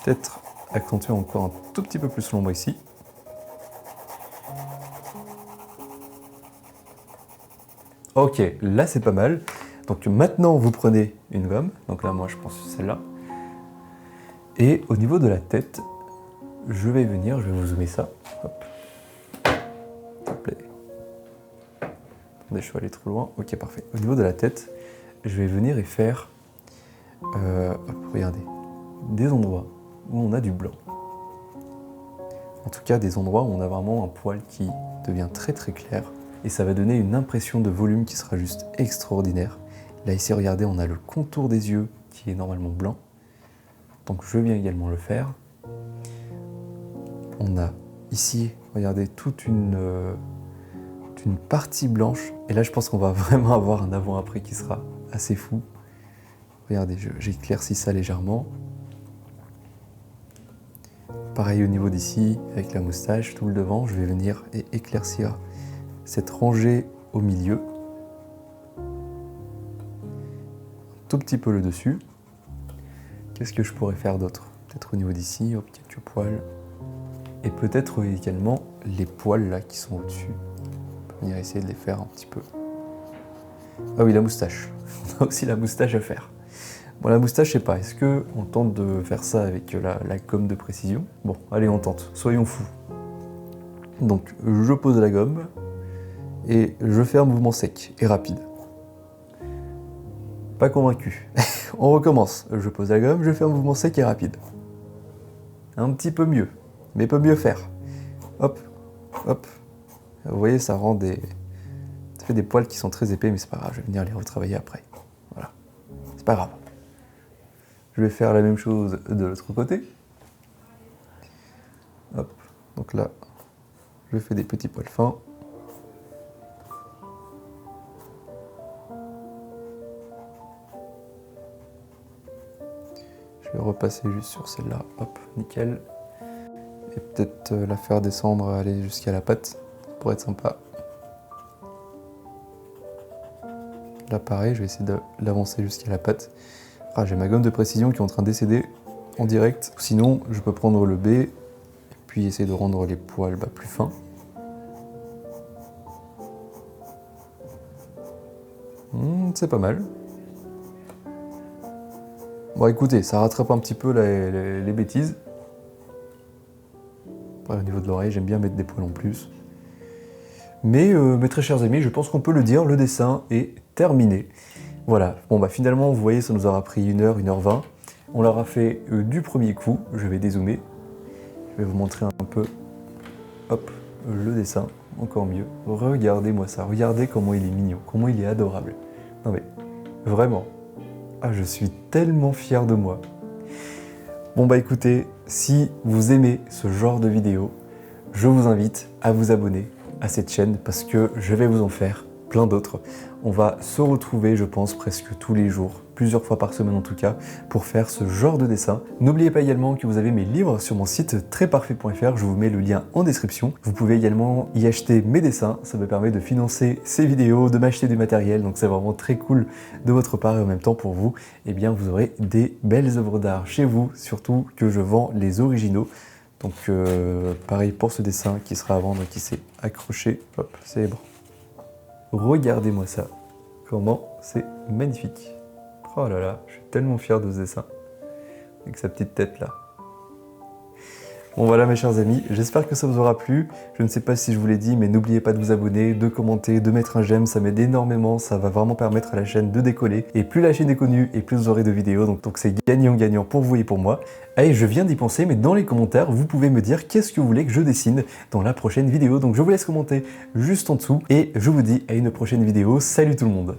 Peut-être accentuer encore un tout petit peu plus l'ombre ici. Ok, là c'est pas mal. Donc maintenant, vous prenez une gomme. Donc là, moi, je pense que celle-là. Et au niveau de la tête, je vais venir, je vais vous zoomer ça. Hop. Hop là. Attendez, je vais aller trop loin. Ok, parfait. Au niveau de la tête, je vais venir et faire, hop, regardez, des endroits où on a du blanc. En tout cas, des endroits où on a vraiment un poil qui devient très clair. Et ça va donner une impression de volume qui sera juste extraordinaire. Là, ici, regardez, on a le contour des yeux qui est normalement blanc. Donc, je viens également le faire. On a ici, regardez, toute une partie blanche. Et là, je pense qu'on va vraiment avoir un avant-après qui sera assez fou. Regardez, j'éclaircis ça légèrement. Pareil au niveau d'ici, avec la moustache, tout le devant, je vais venir et éclaircir cette rangée au milieu. Un tout petit peu le dessus. Qu'est-ce que je pourrais faire d'autre? Peut-être au niveau d'ici, hop, quelques poils. Et peut-être également les poils là qui sont au-dessus. On peut venir essayer de les faire un petit peu. Ah oui, la moustache. On a aussi la moustache à faire. Bon, la moustache, je sais pas. Est-ce qu'on tente de faire ça avec la gomme de précision? Bon, allez, on tente. Soyons fous. Donc, je pose la gomme et je fais un mouvement sec et rapide. Pas convaincu. On recommence. Je pose la gomme, je fais un mouvement sec et rapide. Un petit peu mieux, mais peut mieux faire. Hop, hop. Vous voyez, ça rend ça fait des poils qui sont très épais, mais c'est pas grave, je vais venir les retravailler après. Voilà. C'est pas grave. Je vais faire la même chose de l'autre côté. Hop. Donc là, je fais des petits poils fins. Je vais repasser juste sur celle-là. Hop, nickel. peut-être la faire descendre, aller jusqu'à la patte. Ça pourrait être sympa. Là pareil, je vais essayer de l'avancer jusqu'à la patte. Ah, j'ai ma gomme de précision qui est en train de décéder en direct. Sinon, je peux prendre le B et puis essayer de rendre les poils plus fins. C'est pas mal. Bon écoutez, ça rattrape un petit peu les bêtises. Après, au niveau de l'oreille, j'aime bien mettre des poils en plus. Mais mes très chers amis, je pense qu'on peut le dire, le dessin est terminé. Voilà, bon finalement, vous voyez, ça nous aura pris 1h, 1h20. On l'aura fait du premier coup, je vais dézoomer. Je vais vous montrer un peu, hop, le dessin, encore mieux. Regardez-moi ça, regardez comment il est mignon, comment il est adorable. Non mais, vraiment, ah, je suis tellement fier de moi. Bon écoutez, si vous aimez ce genre de vidéo, je vous invite à vous abonner à cette chaîne parce que je vais vous en faire plein d'autres. On va se retrouver, je pense, presque tous les jours, plusieurs fois par semaine en tout cas, pour faire ce genre de dessin. N'oubliez pas également que vous avez mes livres sur mon site trèsparfait.fr, je vous mets le lien en description. Vous pouvez également y acheter mes dessins, ça me permet de financer ces vidéos, de m'acheter du matériel, donc c'est vraiment très cool de votre part et en même temps pour vous, eh bien vous aurez des belles œuvres d'art chez vous, surtout que je vends les originaux. Donc pareil pour ce dessin qui sera à vendre, qui s'est accroché, hop, c'est bon. Regardez-moi ça, comment c'est magnifique. Oh là là, je suis tellement fier de ce dessin, avec sa petite tête là. Bon voilà mes chers amis, j'espère que ça vous aura plu. Je ne sais pas si je vous l'ai dit, mais n'oubliez pas de vous abonner, de commenter, de mettre un j'aime, ça m'aide énormément, ça va vraiment permettre à la chaîne de décoller. Et plus la chaîne est connue, et plus vous aurez de vidéos, donc c'est gagnant-gagnant pour vous et pour moi. Allez, je viens d'y penser, mais dans les commentaires, vous pouvez me dire qu'est-ce que vous voulez que je dessine dans la prochaine vidéo. Donc je vous laisse commenter juste en dessous, et je vous dis à une prochaine vidéo. Salut tout le monde!